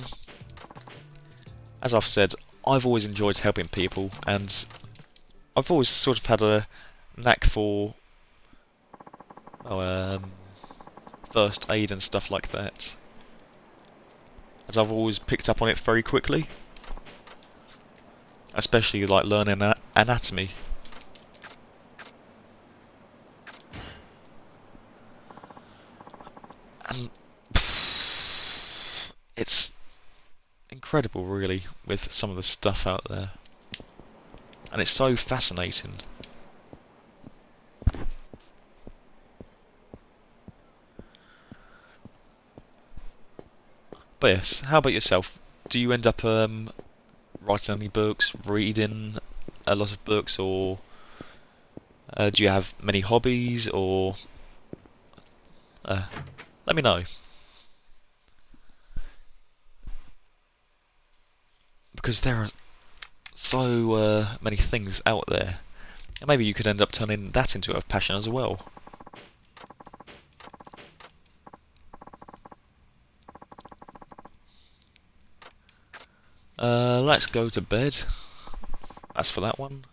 As I've said, I've always enjoyed helping people, and I've always sort of had a knack for first aid and stuff like that. As I've always picked up on it very quickly. Especially like learning anatomy. And it's incredible, really, with some of the stuff out there. And it's so fascinating. But yes, how about yourself? Do you end up writing any books, reading a lot of books, or do you have many hobbies, or let me know. Because there are so many things out there, and maybe you could end up turning that into a passion as well. Let's go to bed. As for that one.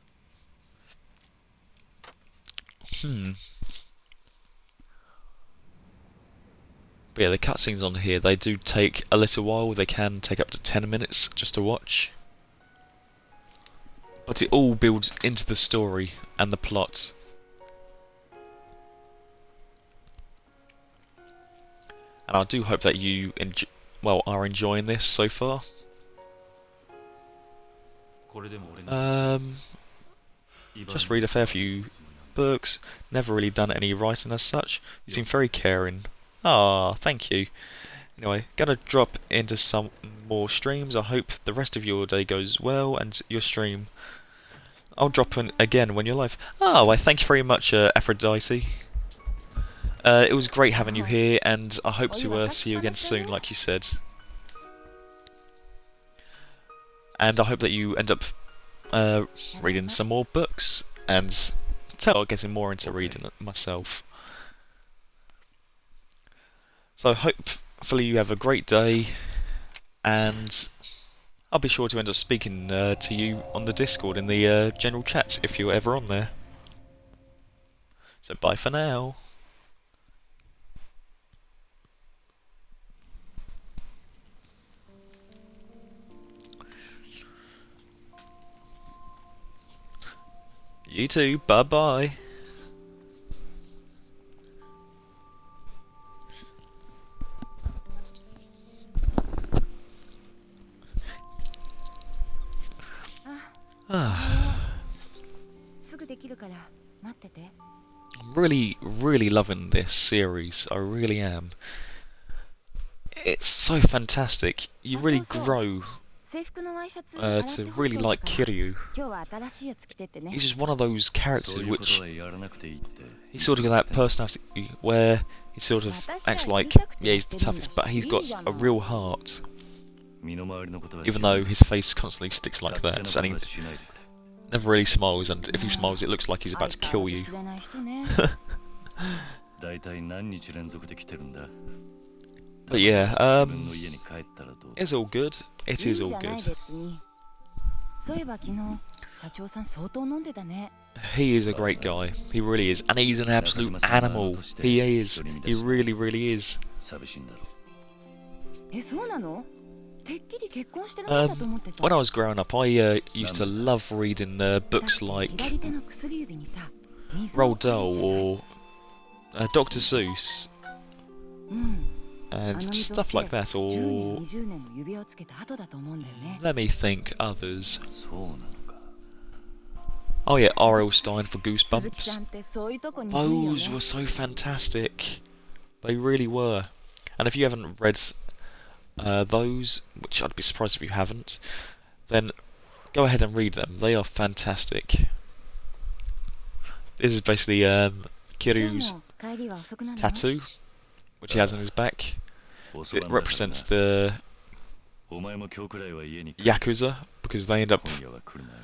But yeah, the cutscenes on here, they do take a little while. They can take up to 10 minutes just to watch. But it all builds into the story and the plot. And I do hope that you are enjoying this so far. Just read a fair few books. Never really done any writing as such. You seem very caring. Ah, thank you. Anyway, gonna drop into some more streams. I hope the rest of your day goes well and your stream. I'll drop in again when you're live. Oh, why, thank you very much, Aphrodite. It was great having you here, and I hope to see you again soon, like you said. And I hope that you end up reading some more books, and getting more into reading it myself. So hopefully you have a great day, and I'll be sure to end up speaking to you on the Discord in the general chat if you're ever on there. So bye for now. You too, bye bye. I'm really loving this series. I really am. It's so fantastic. You really grow to really like Kiryu. He's just one of those characters which he's sort of got that personality where he sort of acts like, yeah, he's the toughest, but he's got a real heart. Even though his face constantly sticks like that, and he never really smiles, and if he smiles it looks like he's about to kill you. But yeah, it's all good. It is all good. He is a great guy. He really is. And he's an absolute animal. He is. He really, really is. When I was growing up, I used to love reading books like Roald Dahl or Dr. Seuss. And just stuff like that, or let me think, others. Oh yeah, R.L. Stein for 鈴木さん Goosebumps. ってそういうとこにいいよ Those ね were so fantastic. They really were. And if you haven't read those, which I'd be surprised if you haven't, then go ahead and read them. They are fantastic. This is basically 今日 Kiryu's も帰りは遅くなるの tattoo, which he has on his back. 遅 It 番だからな represents the お前も今日くらいは家に帰る Yakuza, because they end up 今夜は来るなよ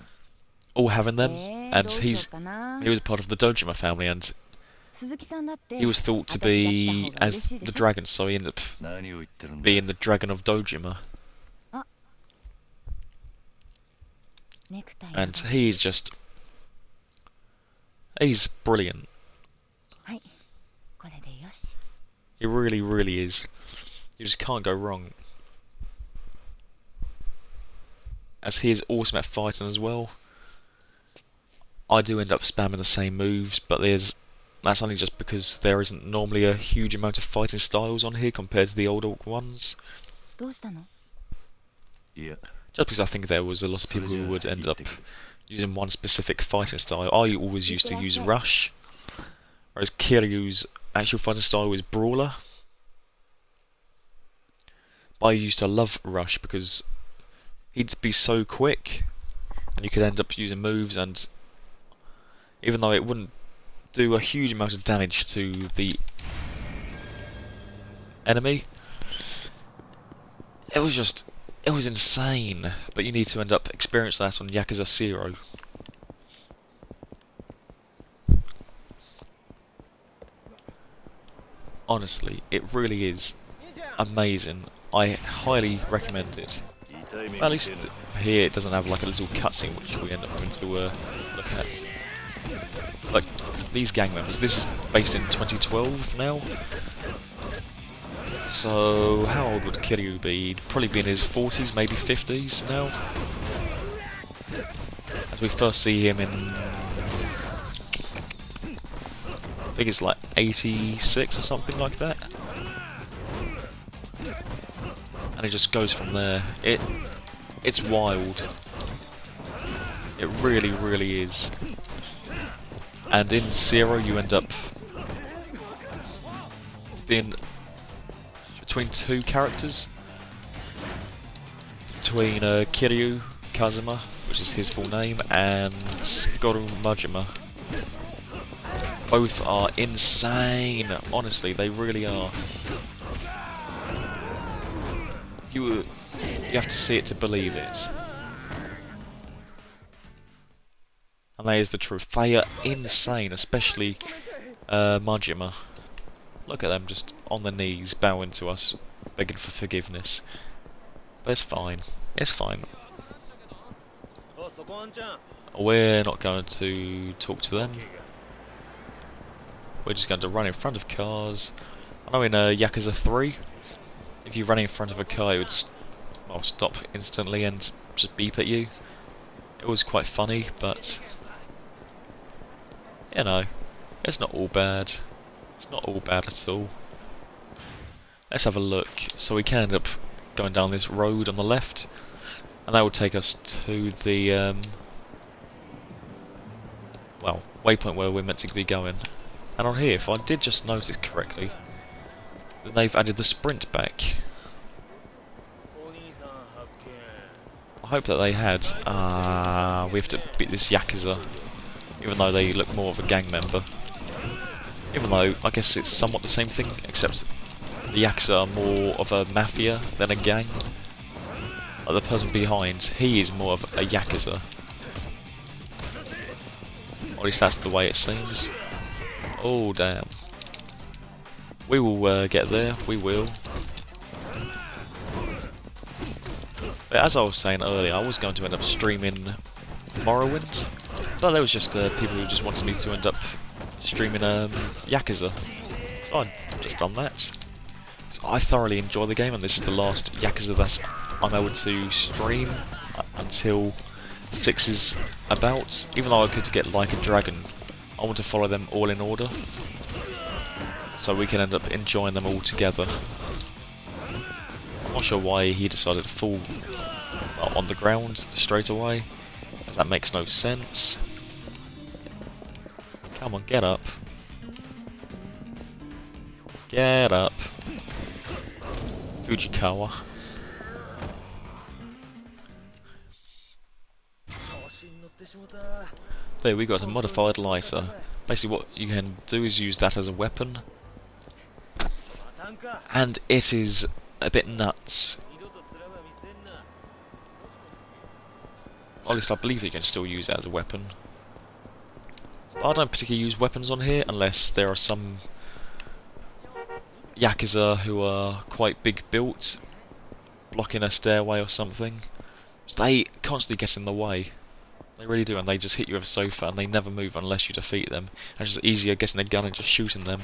all having them. ど And うしよ he うかな was part of the Dojima family, and 鈴木さんだって he was thought to 私が来 be た方が as 嬉しいで the しょ dragon, so he ended up 何を言ってるんだ being the dragon of Dojima. ネクタイの And he's he's brilliant. はいこれでよし He really, really is. You just can't go wrong. As he is awesome at fighting as well. I do end up spamming the same moves, but that's only just because there isn't normally a huge amount of fighting styles on here compared to the older ones. どうしたの いや Just because I think there was a lot of people who would end up using one specific fighting style. I always used to use Rush, whereas Kiryu's actual fighting style was Brawler. But I used to love Rush because he'd be so quick, and you could end up using moves, and even though it wouldn't do a huge amount of damage to the enemy, it was insane. But you need to end up experiencing that on Yakuza 0. Honestly, it really is amazing. I highly recommend it. At least here it doesn't have like a little cutscene which we end up having to look at. Like, these gang members, this is based in 2012 now. So, how old would Kiryu be? He'd probably be in his 40s, maybe 50s now. As we first see him in... I think it's like 86 or something like that. And it just goes from there. It's wild. It really, really is. And in Zero you end up being between two characters. Between Kiryu Kazuma, which is his full name, and Goru Majima. Both are insane. Honestly, they really are. You have to see it to believe it. And that is the truth. They are insane, especially Majima. Look at them just on their knees, bowing to us, begging for forgiveness. But it's fine. It's fine. We're not going to talk to them. We're just going to run in front of cars. I know in Yakuza 3, if you run in front of a car, it would stop instantly and just beep at you. It was quite funny, but you know, it's not all bad. It's not all bad at all. Let's have a look. So we can end up going down this road on the left, and that will take us to the well, waypoint where we're meant to be going. And on here, if I did just notice correctly, then they've added the sprint back. I hope that they had. We have to beat this Yakuza, even though they look more of a gang member. Even though, I guess it's somewhat the same thing, except the Yakuza are more of a mafia than a gang. Like the person behind, he is more of a Yakuza. Or at least that's the way it seems. Oh damn. We will get there, we will. But as I was saying earlier, I was going to end up streaming Morrowind, but there was just people who just wanted me to end up streaming Yakuza. So I've just done that. So I thoroughly enjoy the game, and this is the last Yakuza that I'm able to stream until 6 is about. Even though I could get Like a Dragon, I want to follow them all in order, so we can end up enjoying them all together. I'm not sure why he decided to fall on the ground straight away. That makes no sense. Come on, get up. Get up. Fujikawa. There we got a modified lighter. Basically what you can do is use that as a weapon. And it is a bit nuts. At least I believe you can still use it as a weapon. But I don't particularly use weapons on here unless there are some Yakuza who are quite big built, blocking a stairway or something. So they constantly get in the way. They really do, and they just hit you with a sofa and they never move unless you defeat them. And it's just easier getting a gun and just shooting them.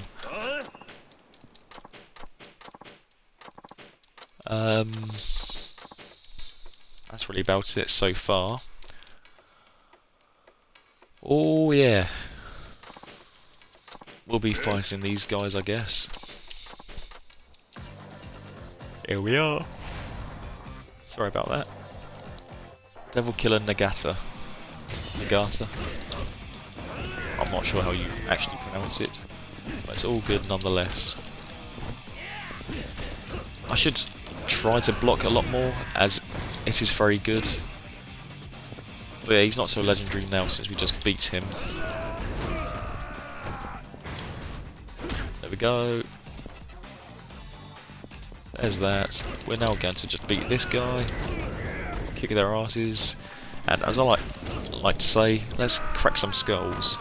That's really about it so far. Oh yeah. We'll be fighting these guys, I guess. Here we are. Sorry about that. Devil Killer Nagata. Nagata. I'm not sure how you actually pronounce it, but it's all good nonetheless. I should try to block a lot more, as it is very good. But yeah, he's not so legendary now since we just beat him. There we go. There's that. We're now going to just beat this guy, kick their asses, and as I like to say, let's crack some skulls.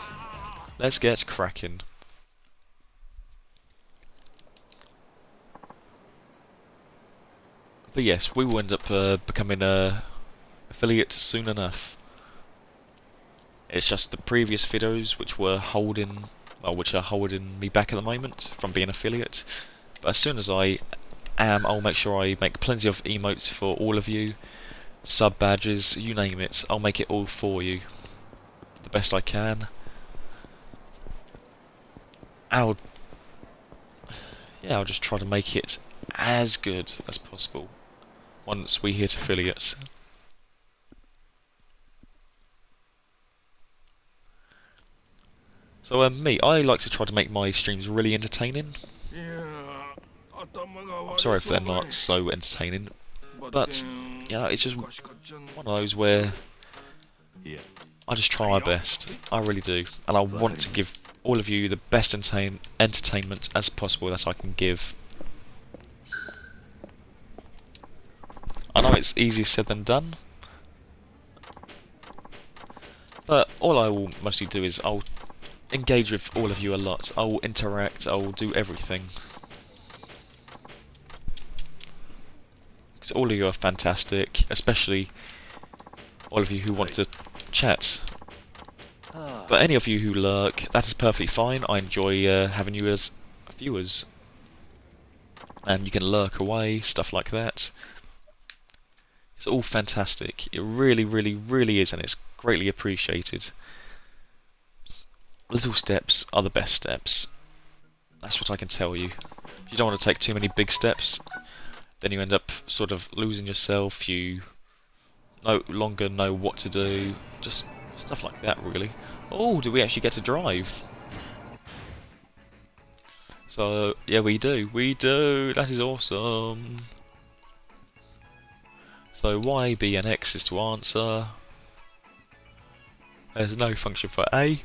Let's get cracking. But yes, we will end up becoming a affiliate soon enough. It's just the previous videos which are holding me back at the moment from being affiliate. But as soon as I am, I'll make sure I make plenty of emotes for all of you, sub badges, you name it. I'll make it all for you, the best I can. I'll just try to make it as good as possible once we hit affiliate. So I like to try to make my streams really entertaining. I'm sorry if they're not so entertaining, but you know, it's just one of those where I just try my best. I really do, and I want to give all of you the best entertainment as possible that I can give. I know it's easier said than done, but all I will mostly do is I'll engage with all of you a lot. I'll interact, I'll do everything. Because all of you are fantastic, especially all of you who want to chat. But any of you who lurk, that is perfectly fine. I enjoy having you as viewers. And you can lurk away, stuff like that. It's all fantastic. It really, really, really is, and it's greatly appreciated. Little steps are the best steps. That's what I can tell you. If you don't want to take too many big steps, then you end up sort of losing yourself. You no longer know what to do. Just stuff like that, really. Oh, do we actually get to drive? So, yeah, we do. We do. That is awesome. So, Y, B, and X is to answer. There's no function for A.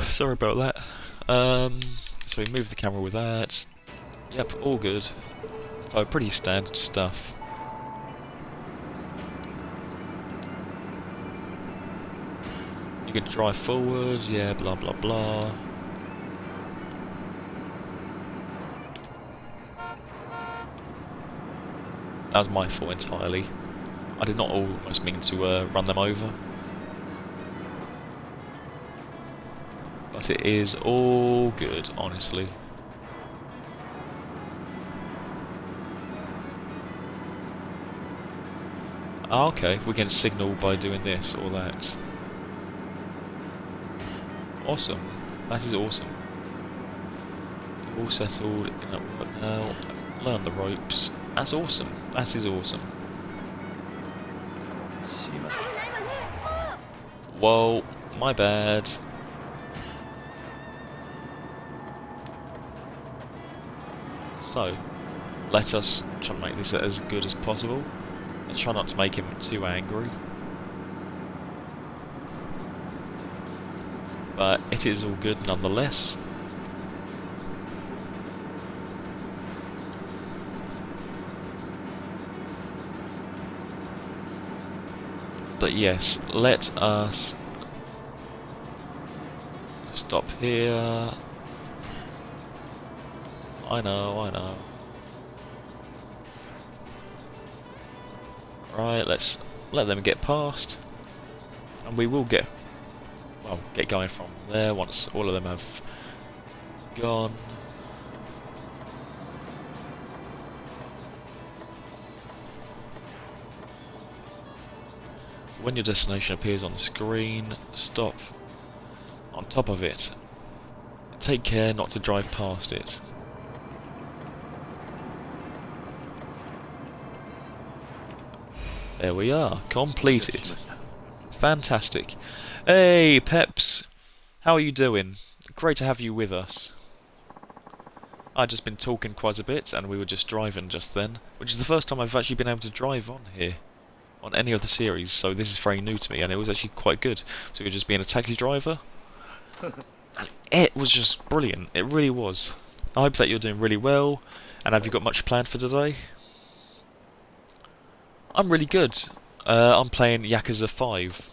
Sorry about that. So we move the camera with that. Yep, all good. So pretty standard stuff. You can drive forward, yeah, blah blah blah. That was my fault entirely. I did not almost mean to run them over. But it is all good, honestly. Ah, okay, we can signal by doing this or that. Awesome. That is awesome. All settled in at work now. Learn the ropes. That's awesome. That is awesome. Whoa, my bad. So, let us try to make this as good as possible. And try not to make him too angry. But it is all good nonetheless. But yes, let us stop here. I know. Right, let's let them get past. And we will get going from there once all of them have gone. When your destination appears on the screen, stop on top of it. Take care not to drive past it. There we are, completed. Fantastic. Hey, Peps! How are you doing? Great to have you with us. I've just been talking quite a bit, and we were just driving just then, which is the first time I've actually been able to drive on here, on any of the series, so this is very new to me, and it was actually quite good. So you're just being a taxi driver, and it was just brilliant, it really was. I hope that you're doing really well, and have you got much planned for today? I'm really good. I'm playing Yakuza 5.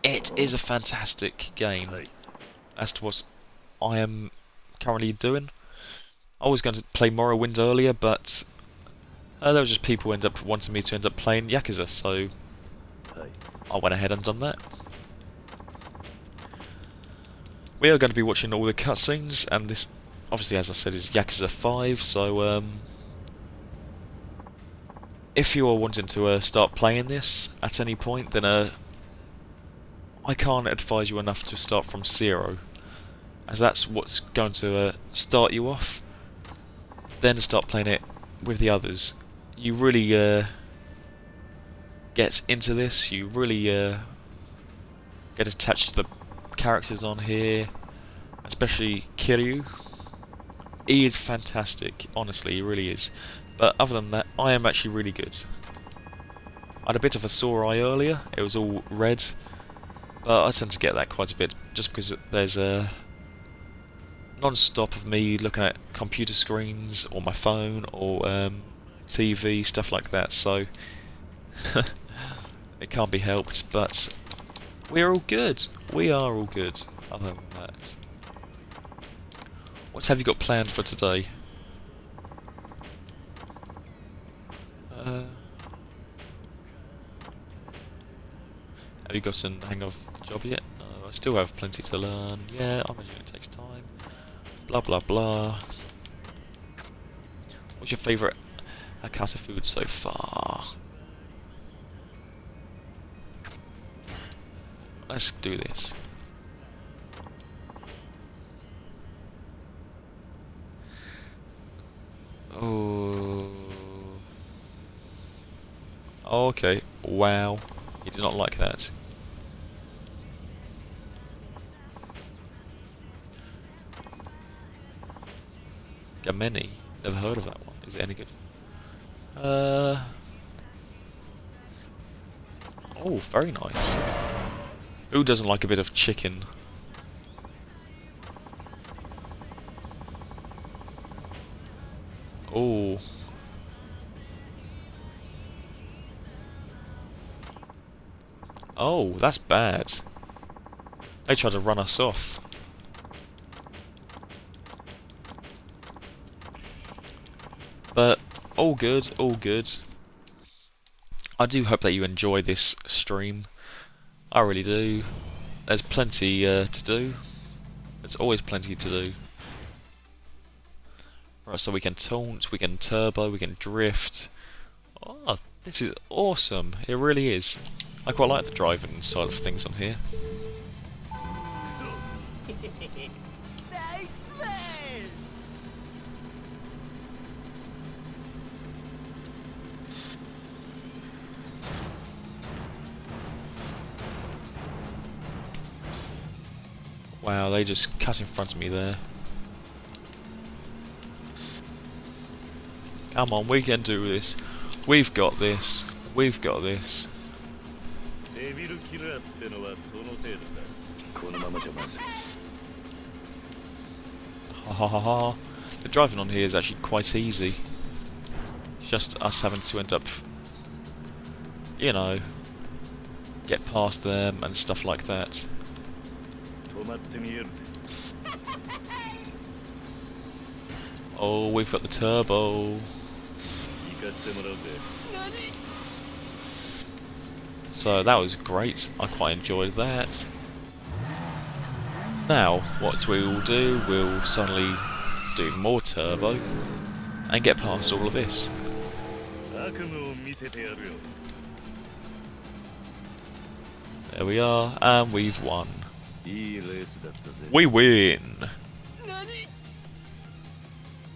It is a fantastic game as to what I am currently doing. I was going to play Morrowind earlier, but there were just people who wanting me to end up playing Yakuza, so I went ahead and done that. We are going to be watching all the cutscenes, and this, obviously, as I said, is Yakuza 5, so if you are wanting to start playing this at any point, then I can't advise you enough to start from 0, as that's what's going to start you off. Then start playing it with the others. You really get into this, you really get attached to the characters on here, especially Kiryu. He is fantastic, honestly, he really is. But other than that, I am actually really good. I had a bit of a sore eye earlier, it was all red, but I tend to get that quite a bit, just because there's a non-stop of me looking at computer screens, or my phone, or TV, stuff like that, so it can't be helped, but we're all good. We are all good, other than that. What have you got planned for today? Have you gotten the hang of the job yet? No, I still have plenty to learn. Yeah, I imagine it takes time. Blah blah blah. What's your favourite Yakuza food so far? Let's do this. Oh. Okay. Wow. He did not like that. Gameni. Never heard of that one. Is it any good? Oh, very nice. Who doesn't like a bit of chicken? Oh. Oh, that's bad. They tried to run us off. But all good, all good. I do hope that you enjoy this stream. I really do. There's plenty to do. There's always plenty to do. Right, so we can taunt, we can turbo, we can drift. Oh, this is awesome. It really is. I quite like the driving side of things on here. Wow, they just cut in front of me there. Come on, we can do this. We've got this. We've got this. デビルキラーってのはその程度だ。このままじゃまずい。 Ha ha ha ha. The driving on here is actually quite easy. It's just us having to end up, you know, get past them and stuff like that. 止まってみえるぜ。 Oh, we've got the turbo. 行かせてもらうぜ。 So that was great. I quite enjoyed that. Now, what we will do, we'll suddenly do more turbo and get past all of this. 悪夢を見せてやるよ。 There we are, and we've won. いいレースだったぜ。 We win!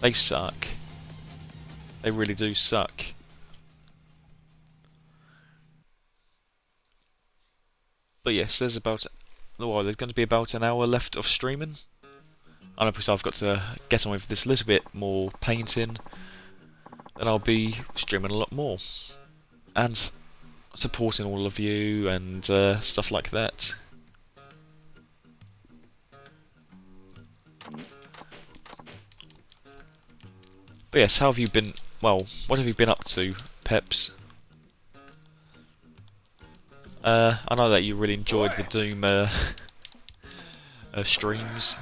They suck. They really do suck. But yes, there's going to be about an hour left of streaming. I know because I've got to get on with this little bit more painting, and I'll be streaming a lot more. And supporting all of you and stuff like that. But yes, how have you been? Well, what have you been up to, Peps? I know that you really enjoyed the Doom streams.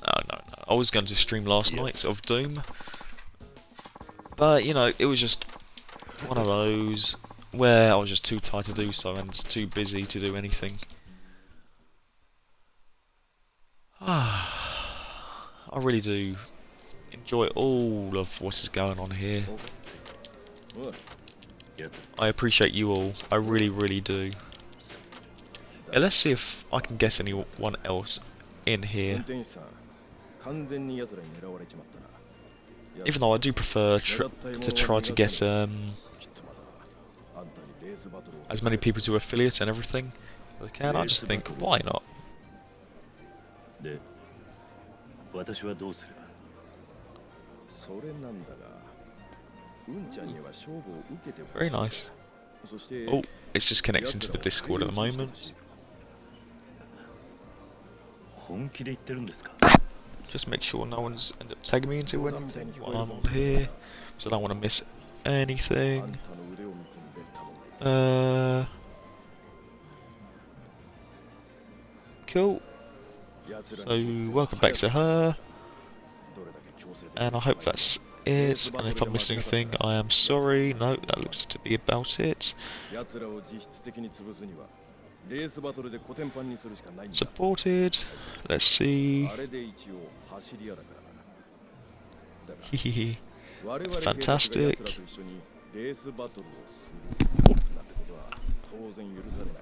No. I was going to stream last night of Doom, but you know, it was just one of those where I was just too tired to do so and too busy to do anything. I really do enjoy all of what is going on here. I appreciate you all. I really, really do. Yeah, let's see if I can guess anyone else in here. Even though I do prefer to try to get as many people to affiliate and everything as I can, I just think, why not? Very nice. Oh, it's just connecting to the Discord at the moment. Just make sure no one's end up tagging me into anything while I'm on here, so I don't want to miss anything. Cool. So welcome back to her, and I hope that's it. And if I'm missing anything, I am sorry. No, that looks to be about it. Supported. Let's see. Hehehe. Fantastic.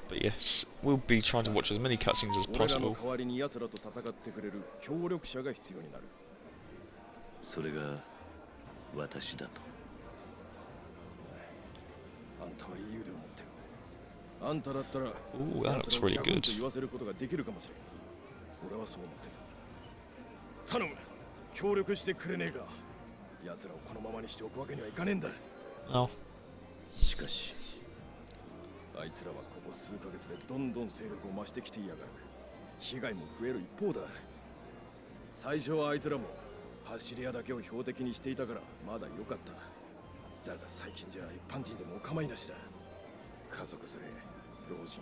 But yes, we'll be trying to watch as many cutscenes as possible. それが私だと。あんたはいい腕を持ってる。あんただったら Ooh, that looks really good. 言わせることができるかもしれん。俺はそう思ってる。頼む。協力してくれねえか。奴らをこのままにしておくわけにはいかねえんだ。Oh. しかし、あいつらはここ数ヶ月でどんどん勢力を増してきていやがる。被害も増える一方だ。最初はあいつらも 走り屋だけを標的にしていたからまだ良かった。だが最近じゃ一般人でもお構いなしだ。家族連れ、老人。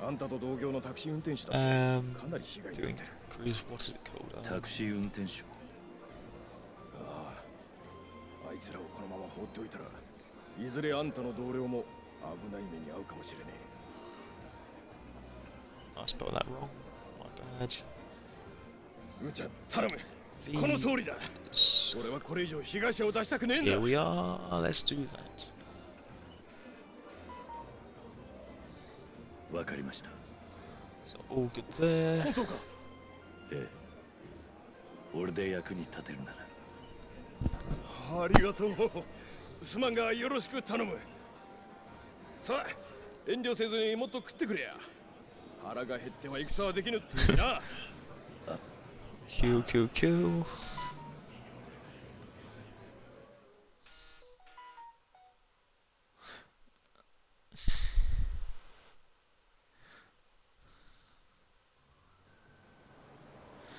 あんたと同業のタクシー運転手だってかなり被害に遭ってる。タクシー運転手。ああ、あいつらをこのまま放っておいたらいずれあんたの同僚も危ない目に遭うかもしれねえ。 I spelled that wrong. My bad. うちゃん頼む。 この通りだ。俺はこれ以上被害者を出したくねえんだ。 Here we are. Let's do that. わかりました。 So all good there. 本当か。ええ。俺で役に立てるなら。ありがとう。すまんがよろしく頼む。さあ、遠慮せずにもっと食ってくれや。腹が減っては戦はできぬって言うな。Q.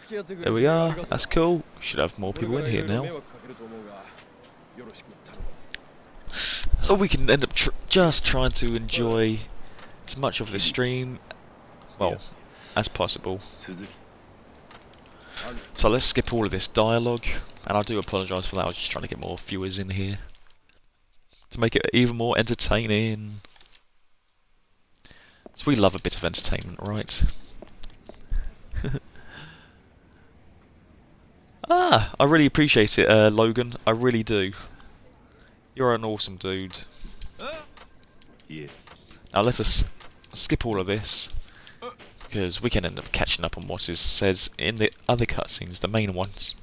There we are, that's cool. Should have more people in here now. So we can end up just trying to enjoy as much of the stream, well, as possible. So let's skip all of this dialogue, and I do apologise for that, I was just trying to get more viewers in here to make it even more entertaining. So we love a bit of entertainment, right? I really appreciate it, Logan, I really do. You're an awesome dude. Now let us skip all of this, because we can end up catching up on what is said in the other cutscenes, the main ones.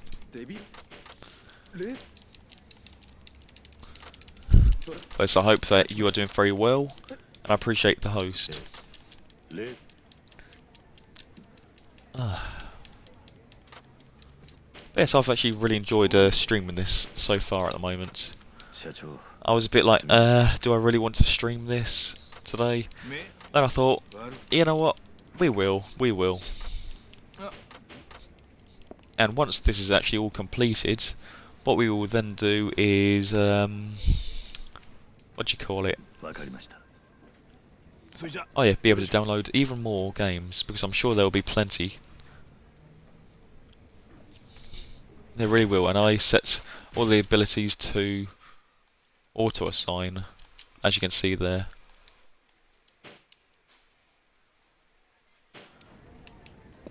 But I hope that you are doing very well, and I appreciate the host. Yes, I've actually really enjoyed streaming this so far at the moment. I was a bit like, do I really want to stream this today? Then I thought, you know what, we will. And once this is actually all completed, what we will then do is, what do you call it? Oh yeah, be able to download even more games, because I'm sure there will be plenty. There really will, and I set all the abilities to auto-assign, as you can see there.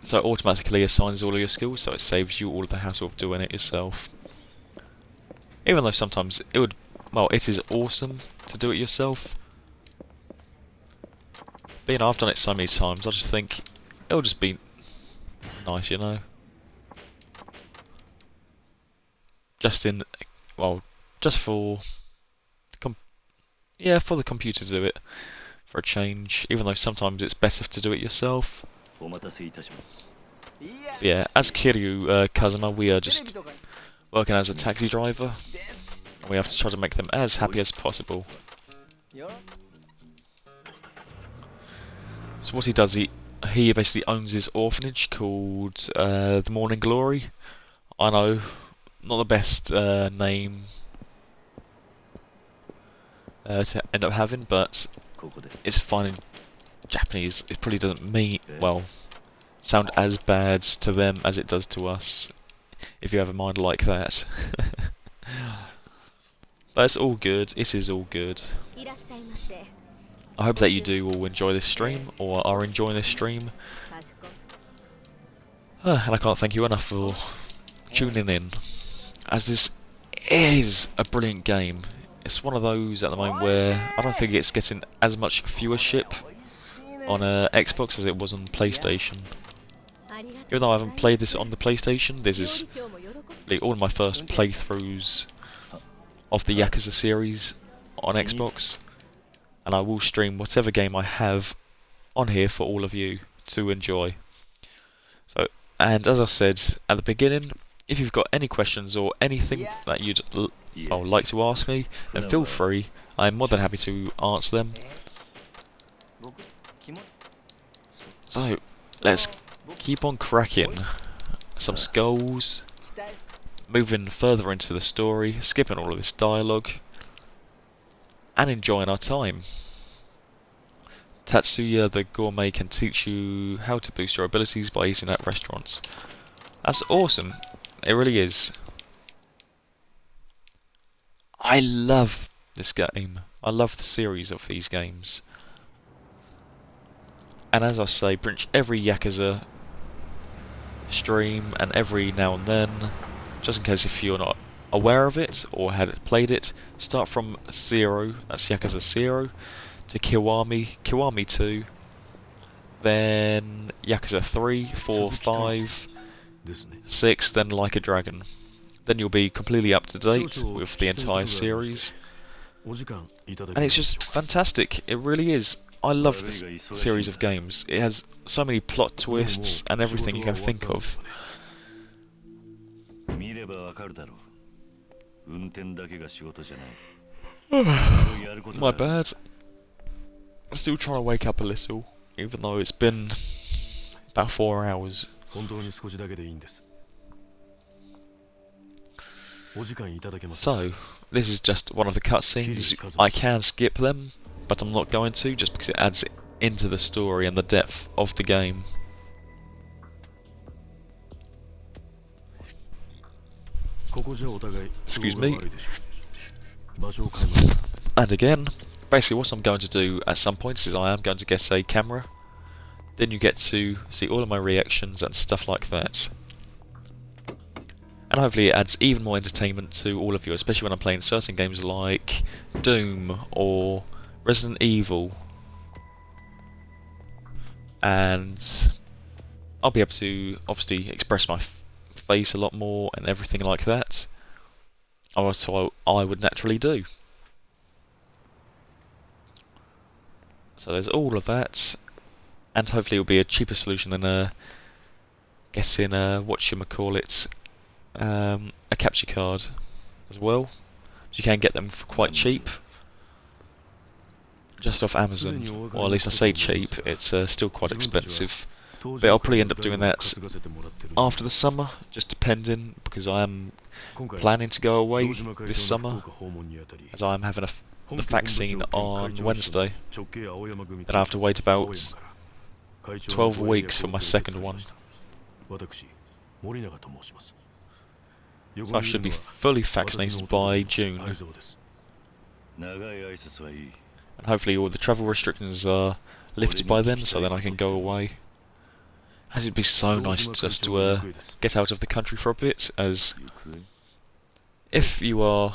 So it automatically assigns all of your skills, so it saves you all of the hassle of doing it yourself. Even though sometimes it would, well, it is awesome to do it yourself. But you know, I've done it so many times, I just think it'll just be nice, you know. Just in, well, just for, yeah, for the computer to do it, for a change, even though sometimes it's better to do it yourself. Yeah, as Kiryu Kazuma, we are just working as a taxi driver, and we have to try to make them as happy as possible. So what he does, he basically owns this orphanage called the Morning Glory. I know, not the best name to end up having, but it's fine in Japanese. It probably doesn't mean, well, sound as bad to them as it does to us, if you have a mind like that. But it's all good, it is all good. I hope that you do all enjoy this stream, or are enjoying this stream. And I can't thank you enough for tuning in, as this is a brilliant game. It's one of those at the moment where I don't think it's getting as much viewership on Xbox as it was on PlayStation. Even though I haven't played this on the PlayStation, this is like all of my first playthroughs of the Yakuza series on Xbox, and I will stream whatever game I have on here for all of you to enjoy. So, and as I said at the beginning, if you've got any questions or anything that you'd like to ask me, then feel free. I'm more than happy to answer them. So, let's keep on cracking some skulls, moving further into the story, skipping all of this dialogue, and enjoying our time. Tatsuya the gourmet can teach you how to boost your abilities by eating at restaurants. That's awesome, it really is. I love this game. I love the series of these games. And as I say, pretty much every Yakuza stream, and every now and then, just in case if you're not aware of it or had played it, start from 0, that's Yakuza 0, to Kiwami 2, then Yakuza 3, 4, 5, 6, then Like a Dragon. Then you'll be completely up to date with the entire series. And it's just fantastic, it really is. I love this series of games. It has so many plot twists and everything you can think of. My bad. I'm still trying to wake up a little, even though it's been about 4 hours. So, this is just one of the cutscenes. I can skip them, but I'm not going to, just because it adds into the story and the depth of the game. Excuse me. And again, basically what I'm going to do at some points is I am going to get a camera. Then you get to see all of my reactions and stuff like that. And hopefully it adds even more entertainment to all of you, especially when I'm playing certain games like Doom or Resident Evil. And I'll be able to obviously express my face a lot more and everything like that. So I would naturally do. So there's all of that, and hopefully it'll be a cheaper solution than getting whatchamacallit, a capture card as well. You can get them for quite cheap, just off Amazon, or at least I say cheap, it's still quite expensive. But I'll probably end up doing that after the summer, just depending, because I am planning to go away this summer, as I am having the vaccine on Wednesday. Then I have to wait about 12 weeks for my second one. So I should be fully vaccinated by June. And hopefully all the travel restrictions are lifted by then, so then I can go away. As it'd be so nice just to get out of the country for a bit, as if you are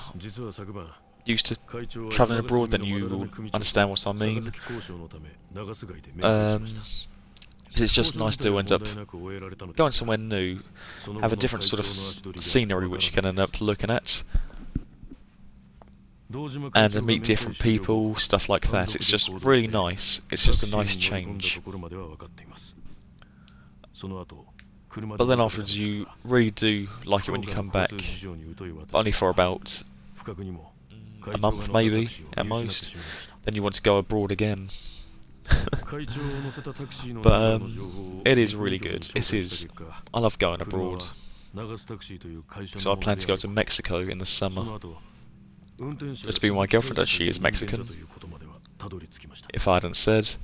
used to travelling abroad, then you understand what I mean. It's just nice to end up going somewhere new, have a different sort of scenery which you can end up looking at, and meet different people, stuff like that. It's just really nice. It's just a nice change. But then afterwards you really do like it when you come back, but only for about a month maybe, at most. Then you want to go abroad again. But it is really good. It is. I love going abroad. So I plan to go to Mexico in the summer. Just to be with my girlfriend, as she is Mexican, if I hadn't said.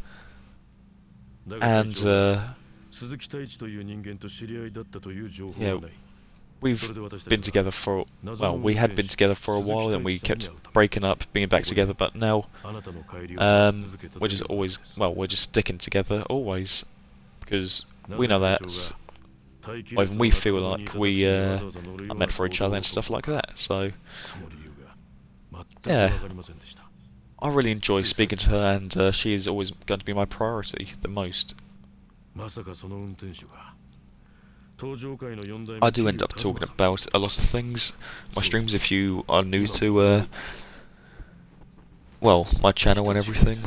And yeah, we've been together for, well, we had been together for a while, and we kept breaking up, being back together, but now we're just always, well, we're just sticking together always, because we know that, well, even we feel like we are meant for each other and stuff like that. So yeah, I really enjoy speaking to her, and she is always going to be my priority the most. I do end up talking about a lot of things. My streams, if you are new to, well, my channel and everything.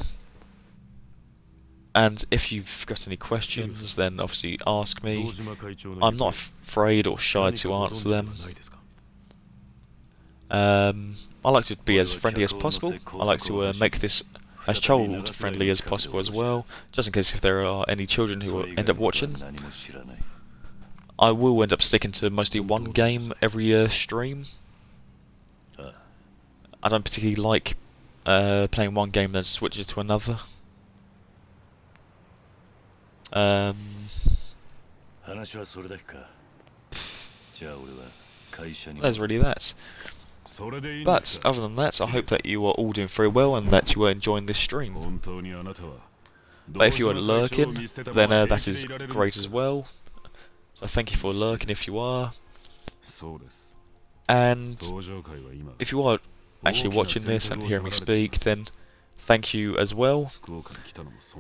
And if you've got any questions, then obviously ask me. I'm not afraid or shy to answer them. I like to be as friendly as possible. I like to make this as child-friendly as possible as well, just in case if there are any children who will end up watching. I will end up sticking to mostly one game every stream. I don't particularly like playing one game and then switch it to another. There's really that. But other than that, I hope that you are all doing very well and that you are enjoying this stream. But if you are lurking, then that is great as well. So thank you for lurking if you are. And if you are actually watching this and hearing me speak, then thank you as well.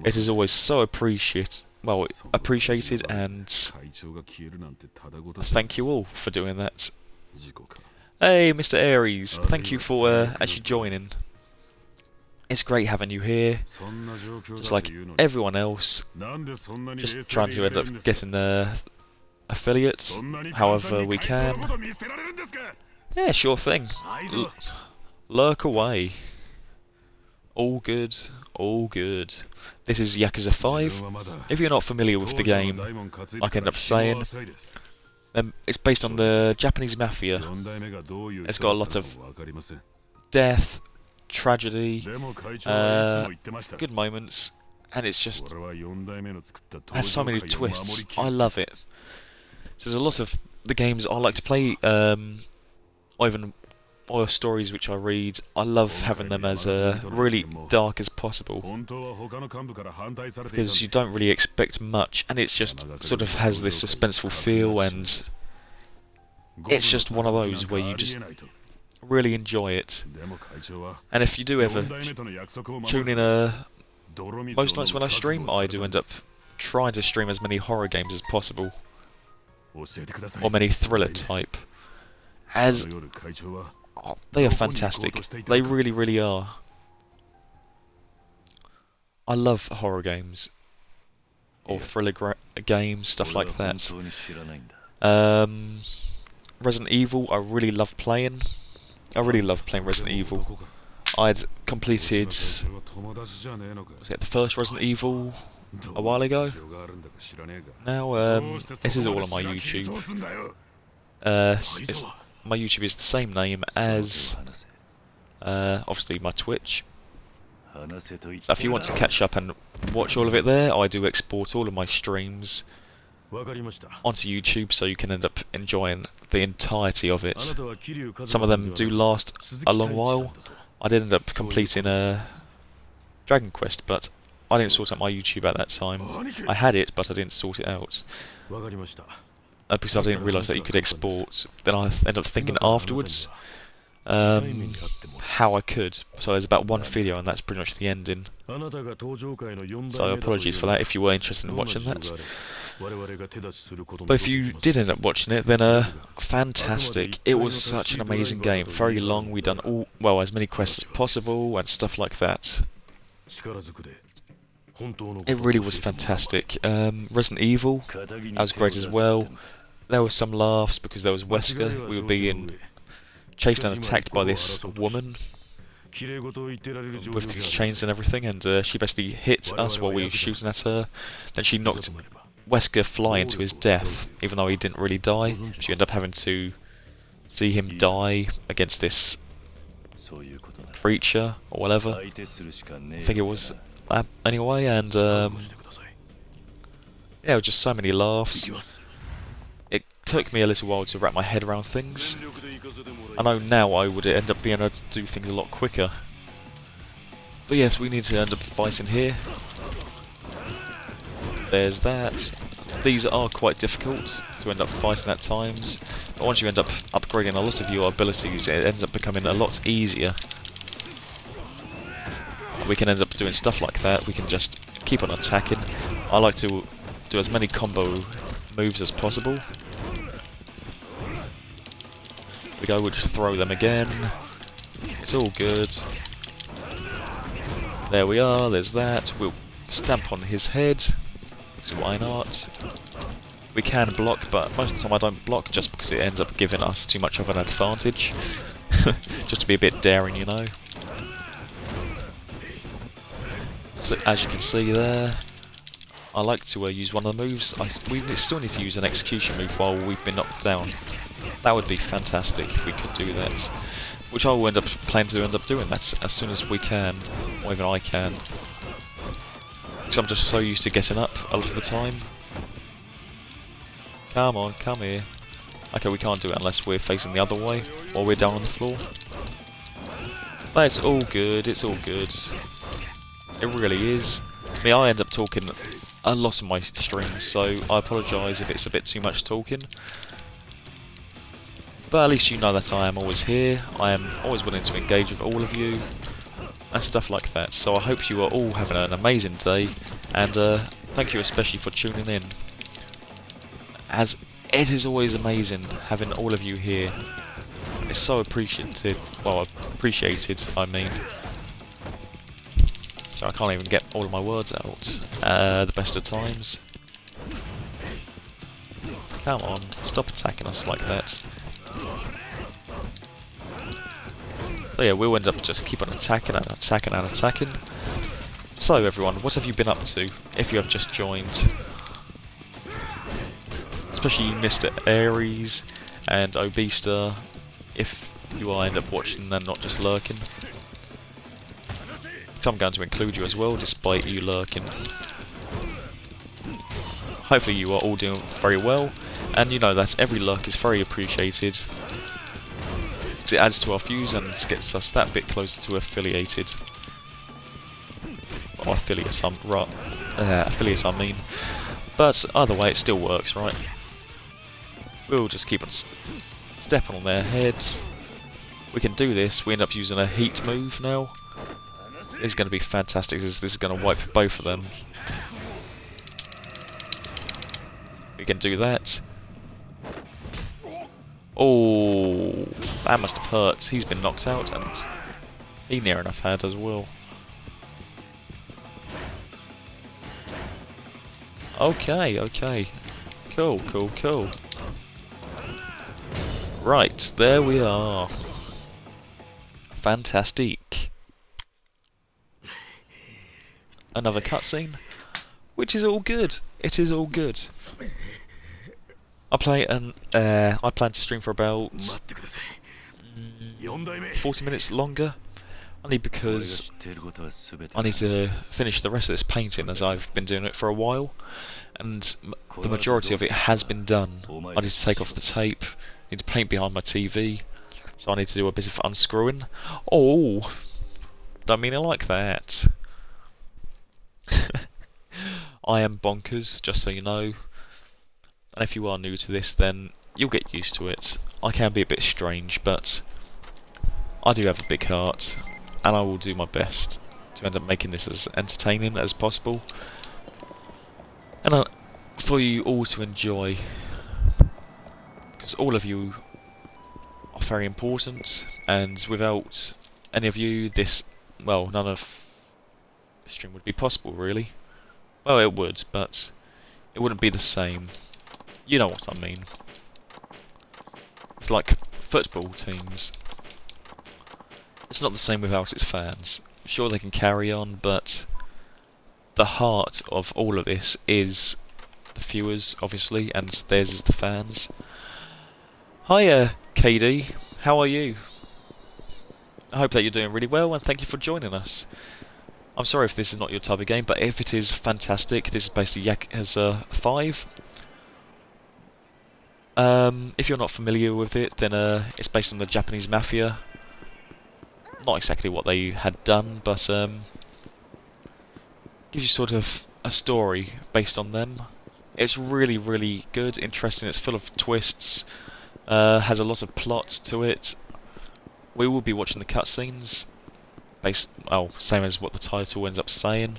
It is always so appreciated, and thank you all for doing that. Hey, Mr. Aries, thank you for actually joining. It's great having you here, just like everyone else, just trying to end up getting affiliates however we can. Yeah, sure thing. Lurk away. All good, all good. This is Yakuza 5. If you're not familiar with the game, like I end up saying, it's based on the Japanese mafia. It's got a lot of death, tragedy, good moments, and it's just has so many twists. I love it. So there's a lot of the games I like to play, or stories which I read, I love having them as really dark as possible, because you don't really expect much, and it just sort of has this suspenseful feel, and it's just one of those where you just really enjoy it. And if you do ever tune in most nights when I stream, I do end up trying to stream as many horror games as possible, or many thriller type, as they are fantastic. They really, really are. I love horror games, or thriller games, stuff like that. Resident Evil, I really love playing. I really love playing Resident Evil. I'd completed, was it the first Resident Evil a while ago? Now, this is all on my YouTube. My YouTube is the same name as, obviously, my Twitch. So if you want to catch up and watch all of it there, I do export all of my streams onto YouTube, so you can end up enjoying the entirety of it. Some of them do last a long while. I did end up completing Dragon Quest, but I didn't sort out my YouTube at that time. I had it, but I didn't sort it out. Because I didn't realise that you could export. Then I ended up thinking afterwards how I could. So there's about one video, and that's pretty much the ending. So apologies for that if you were interested in watching that. But if you did end up watching it, then fantastic. It was such an amazing game. Very long. We done as many quests as possible and stuff like that. It really was fantastic. Resident Evil, that was great as well. There were some laughs because there was Wesker. We were being chased and attacked by this woman with these chains and everything, and she basically hit us while we were shooting at her. Then she knocked Wesker flying to his death, even though he didn't really die. She ended up having to see him die against this creature or whatever. I think it was that anyway, and yeah, it was just so many laughs. It took me a little while to wrap my head around things. I know now I would end up being able to do things a lot quicker. But yes, we need to end up fighting here. There's that. These are quite difficult to end up fighting at times, but once you end up upgrading a lot of your abilities, it ends up becoming a lot easier. We can end up doing stuff like that. We can just keep on attacking. I like to do as many combo moves as possible. We just throw them again. It's all good. There we are, there's that. We'll stamp on his head, so why not? We can block, but most of the time I don't block just because it ends up giving us too much of an advantage. Just to be a bit daring, you know. So as you can see there, I like to use one of the moves. We still need to use an execution move while we've been knocked down. That would be fantastic if we could do that. Which I will plan to end up doing that as soon as we can, or even I can. Because I'm just so used to getting up a lot of the time. Come on, come here. Okay, we can't do it unless we're facing the other way, or we're down on the floor. But it's all good, it's all good. It really is. I mean, I end up talking a lot in my streams, so I apologise if it's a bit too much talking. But at least you know that I am always here. I am always willing to engage with all of you and stuff like that. So I hope you are all having an amazing day, and thank you especially for tuning in, as it is always amazing having all of you here. It's so appreciated. Well, appreciated, I mean. So I can't even get all of my words out. The best of times. Come on, stop attacking us like that. So So yeah, we'll end up just keep on attacking and attacking and attacking. So everyone, what have you been up to, if you have just joined? Especially Mr. Aries and Obista, if you are end up watching and not just lurking. So I'm going to include you as well, despite you lurking. Hopefully you are all doing very well, and you know that every lurk is very appreciated. It adds to our views and gets us that bit closer to affiliated. Or affiliate, affiliate I mean. But either way, it still works, right? We'll just keep on stepping on their heads. We can do this. We end up using a heat move now. This is going to be fantastic. This is going to wipe both of them. We can do that. Oh, that must have hurt. He's been knocked out, and he near enough had as well. Okay, okay. Cool, cool, cool. Right, there we are. Fantastic. Another cutscene, which is all good. It is all good. I plan to stream for about 40 minutes longer, only because I need to finish the rest of this painting, as I've been doing it for a while, and the majority of it has been done. I need to take off the tape, need to paint behind my TV, so I need to do a bit of unscrewing. Oh, don't mean it like that. I am bonkers, just so you know. And if you are new to this, then you'll get used to it. I can be a bit strange, but I do have a big heart, and I will do my best to end up making this as entertaining as possible, and for you all to enjoy, because all of you are very important, and without any of you, none of the stream would be possible, really. Well, it would, but it wouldn't be the same. You know what I mean. It's like football teams. It's not the same without its fans. Sure, they can carry on, but the heart of all of this is the viewers, obviously, and theirs is the fans. Hiya, KD. How are you? I hope that you're doing really well, and thank you for joining us. I'm sorry if this is not your type of game, but if it is, fantastic. This is basically Yakuza 5. If you're not familiar with it, then it's based on the Japanese mafia. Not exactly what they had done, but gives you sort of a story based on them. It's really, really good, interesting. It's full of twists. Has a lot of plot to it. We will be watching the cutscenes. Same as what the title ends up saying.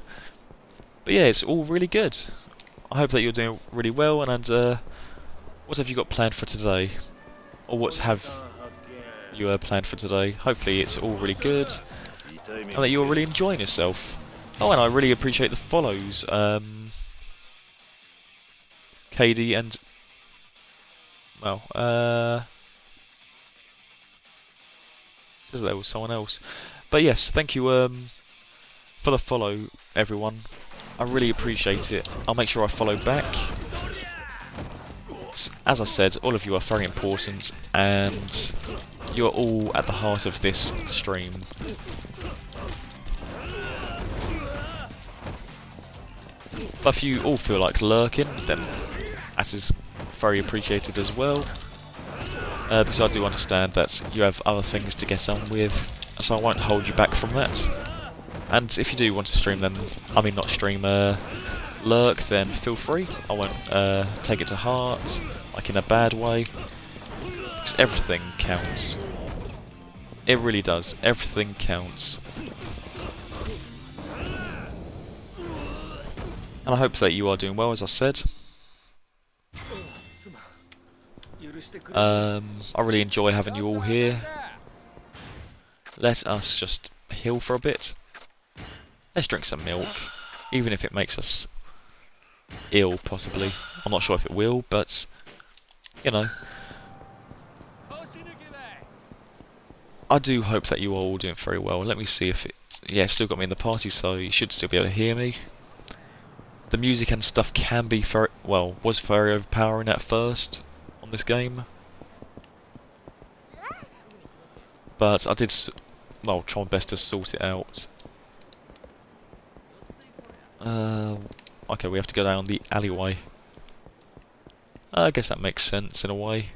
But yeah, it's all really good. I hope that you're doing really well, and what have you got planned for today? Or what have you planned for today? Hopefully it's all really good, and that you're really enjoying yourself. Oh, and I really appreciate the follows. KD and... says there was someone else. But yes, thank you for the follow, everyone. I really appreciate it. I'll make sure I follow back. As I said, all of you are very important, and you're all at the heart of this stream. But if you all feel like lurking, then that is very appreciated as well. Because I do understand that you have other things to get on with, so I won't hold you back from that. And if you do want to stream, then lurk, then feel free. I won't take it to heart, like in a bad way. Because everything counts. It really does. Everything counts. And I hope that you are doing well, as I said. I really enjoy having you all here. Let us just heal for a bit. Let's drink some milk, even if it makes us ill, possibly. I'm not sure if it will, but, you know. I do hope that you are all doing very well. Let me see if it... Yeah, it's still got me in the party, so you should still be able to hear me. The music and stuff can be very... Well, was very overpowering at first on this game. But I did... Well, try my best to sort it out. Okay, we have to go down the alleyway. I guess that makes sense in a way.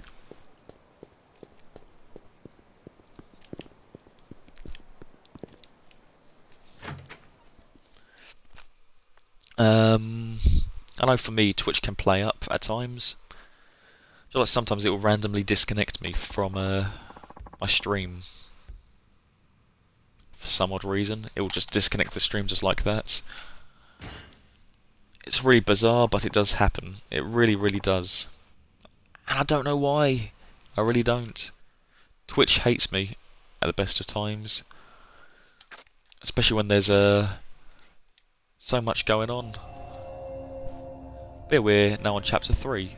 I know for me, Twitch can play up at times. I feel like sometimes it will randomly disconnect me from my stream. For some odd reason, it will just disconnect the stream just like that. It's really bizarre, but it does happen. It really, really does. And I don't know why. I really don't. Twitch hates me at the best of times. Especially when there's so much going on. But we're now on chapter 3.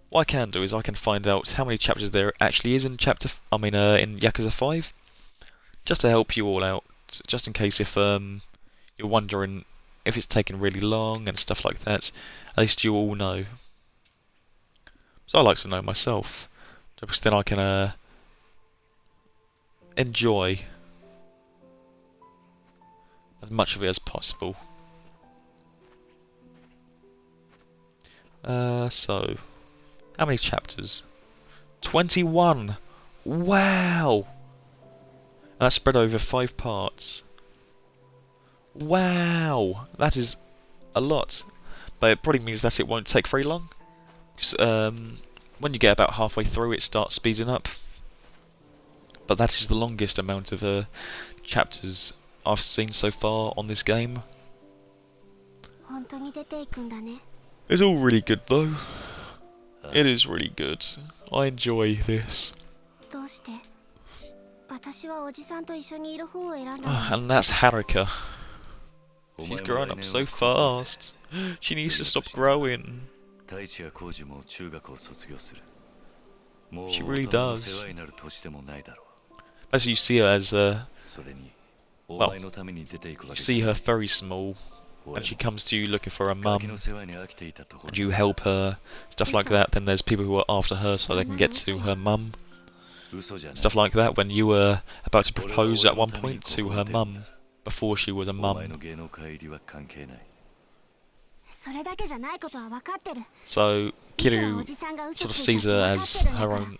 What I can do is I can find out how many chapters there actually is in in Yakuza 5. Just to help you all out. Just in case if you're wondering if it's taken really long and stuff like that. At least you all know. So I like to know myself. Because then I can enjoy as much of it as possible. So, how many chapters? 21! Wow! And that's spread over 5 parts. Wow! That is a lot. But it probably means that it won't take very long. Because when you get about halfway through, it starts speeding up. But that is the longest amount of chapters I've seen so far on this game. It's all really good though. It is really good. I enjoy this. And that's Haruka. She's growing up so fast. She needs to stop growing. She really does. As you see her as well, you see her very small, and she comes to you looking for her mum, and you help her, stuff like that. Then there's people who are after her so they can get to her mum, stuff like that. When you were about to propose at one point to her mum, before she was a mum. So Kiryu sort of sees her as her own,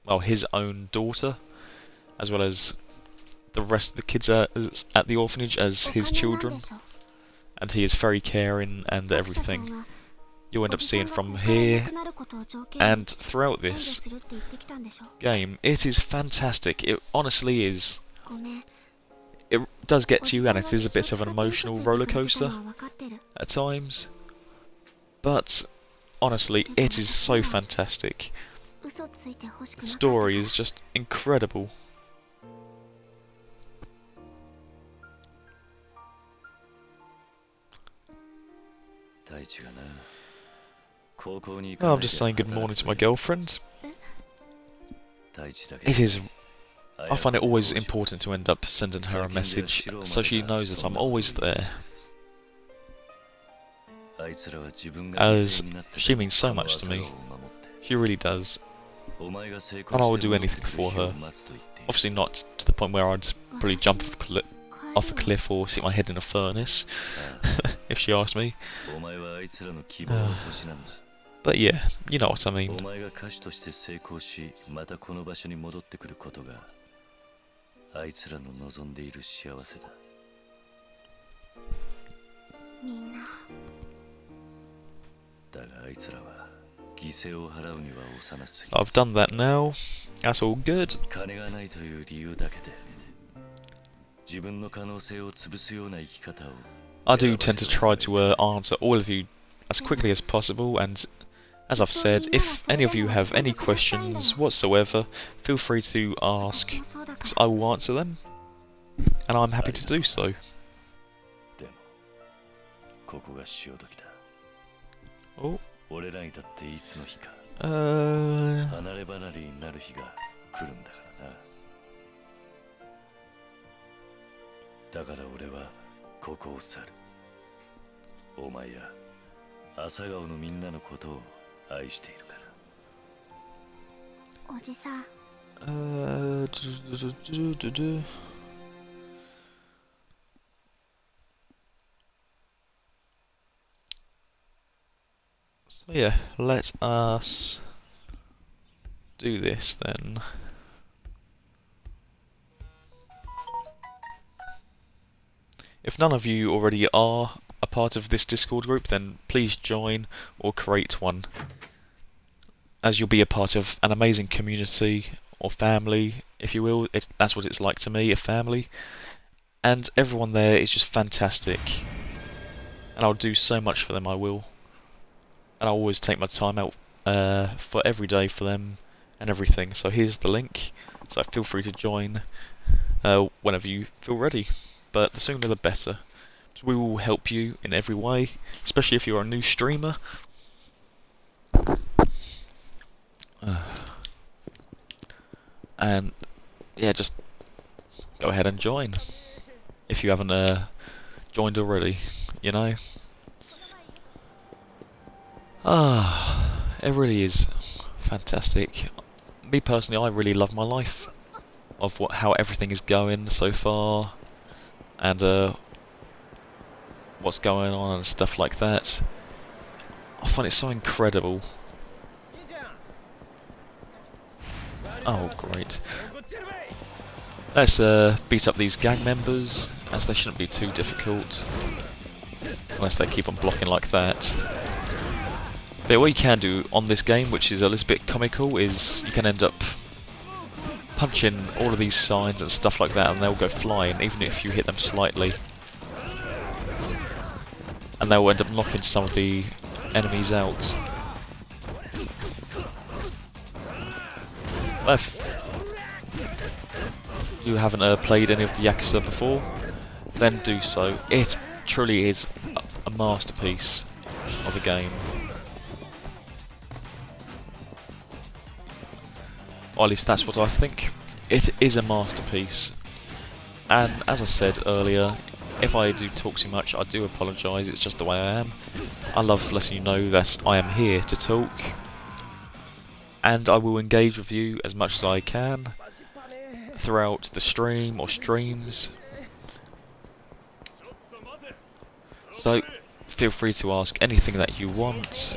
well, his own daughter, as well as the rest of the kids at the orphanage as his children, and he is very caring and everything. You end up seeing from here and throughout this game. It is fantastic. It honestly is. It does get to you, and it is a bit of an emotional roller coaster at times. But honestly, it is so fantastic. The story is just incredible. Oh, I'm just saying good morning to my girlfriend. It is... I find it always important to end up sending her a message, so she knows that I'm always there. As she means so much to me. She really does. And I would do anything for her. Obviously not to the point where I'd probably jump off a cliff or stick my head in a furnace, if she asked me. But yeah, you know what I mean. I've done that now. That's all good. I do tend to try to answer all of you as quickly as possible, and as I've said, if any of you have any questions whatsoever, feel free to ask, because I will answer them, and I'm happy to do so. Oh. だから俺はここを去る。お前や朝顔のみんなのことを愛しているから。おじさん。So yeah, let us do this then. If none of you already are a part of this Discord group, then please join or create one, as you'll be a part of an amazing community or family, if you will. That's what it's like to me, a family. And everyone there is just fantastic. And I'll do so much for them, I will. And I'll always take my time out for every day for them and everything. So here's the link, so feel free to join whenever you feel ready. But the sooner the better. So we will help you in every way, especially if you're a new streamer. And yeah, just go ahead and join if you haven't joined already, you know. It really is fantastic. Me personally, I really love my life, of how everything is going so far, and what's going on and stuff like that. I find it so incredible. Oh great. Let's beat up these gang members, as they shouldn't be too difficult, unless they keep on blocking like that. But what you can do on this game, which is a little bit comical, is you can end up punching all of these signs and stuff like that, and they'll go flying, even if you hit them slightly. And they'll end up knocking some of the enemies out. If you haven't played any of the Yakuza before, then do so. It truly is a masterpiece of a game. Or at least that's what I think. It is a masterpiece. And as I said earlier, if I do talk too much, I do apologise, it's just the way I am. I love letting you know that I am here to talk, and I will engage with you as much as I can throughout the stream or streams. So feel free to ask anything that you want,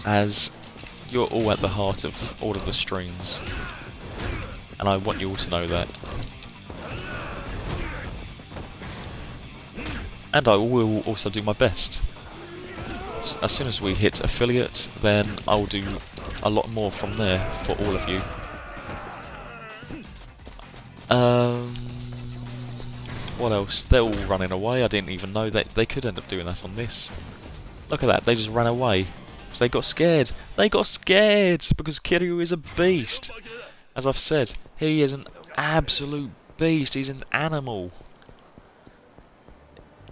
as you're all at the heart of all of the streams, and I want you all to know that. And I will also do my best. As soon as we hit affiliate, then I'll do a lot more from there for all of you. What else? They're all running away. I didn't even know that they could end up doing that on this. Look at that, they just ran away. So they got scared. They got scared because Kiryu is a beast. As I've said, he is an absolute beast. He's an animal.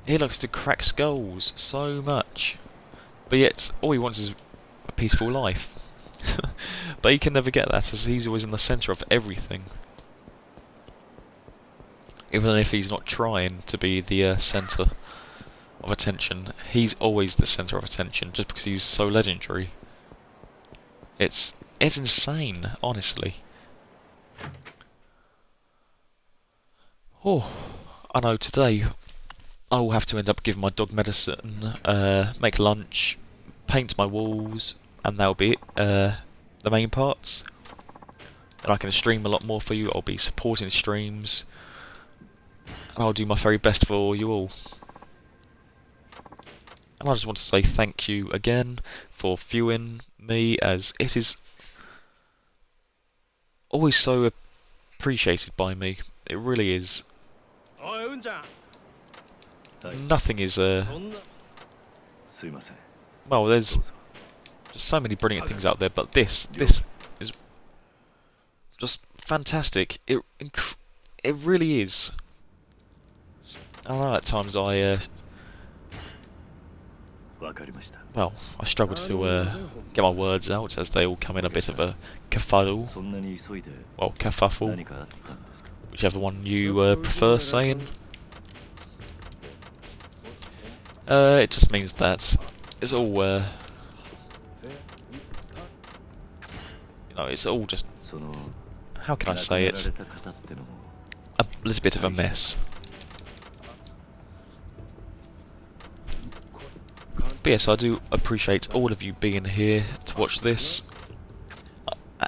He likes to crack skulls so much, but yet all he wants is a peaceful life. But he can never get that, as he's always in the centre of everything. Even if he's not trying to be the centre of attention, he's always the centre of attention, just because he's so legendary. It's insane, honestly. Oh, I know today I will have to end up giving my dog medicine, make lunch, paint my walls, and that'll be it, the main parts. And I can stream a lot more for you. I'll be supporting streams, and I'll do my very best for you all. And I just want to say thank you again for viewing me, as it is always so appreciated by me. It really is. Nothing is well, there's just so many brilliant things out there, but this is just fantastic. It really is. I know at times I struggle to get my words out, as they all come in a bit of a kerfuffle. Well, kerfuffle. whichever one you prefer saying. It just means that it's all, you know, it's all just, how can I say it, a little bit of a mess. But yes, I do appreciate all of you being here to watch this.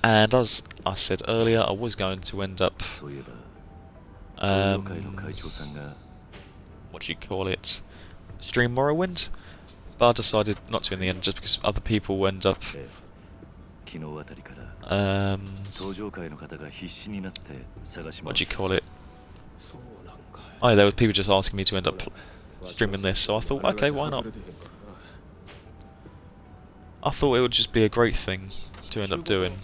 And as I said earlier, I was going to end up, what do you call it, stream Morrowind, but I decided not to in the end, just because other people end up, what do you call it, oh, there were people just asking me to end up streaming this, so I thought, okay, why not? I thought it would just be a great thing to end up doing.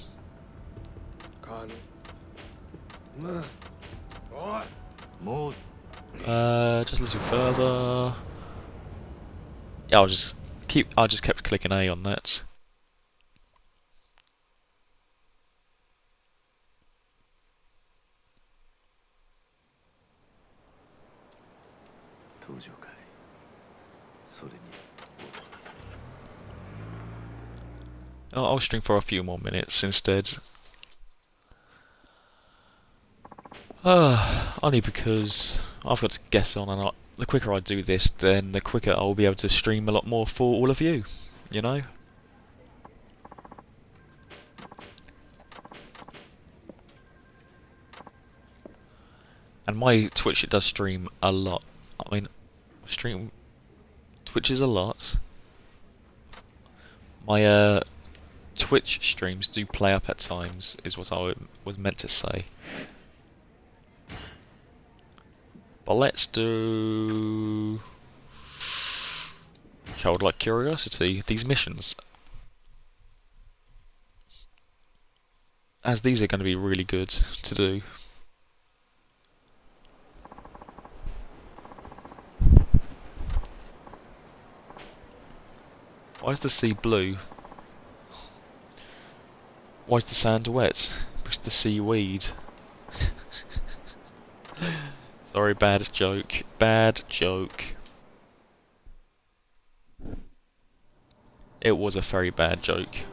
Just a little further. Yeah, I just kept clicking A on that. I'll stream for a few more minutes instead. Only because I've got to get on, and the quicker I do this, then the quicker I'll be able to stream a lot more for all of you, you know? And my Twitch, it does stream a lot. I mean, Twitch is a lot. My Twitch streams do play up at times, is what I was meant to say. But let's do childlike curiosity, these missions, as these are going to be really good to do. Why is the sea blue? Why is the sand wet? Because the seaweed. Sorry, bad joke. Bad joke. It was a very bad joke.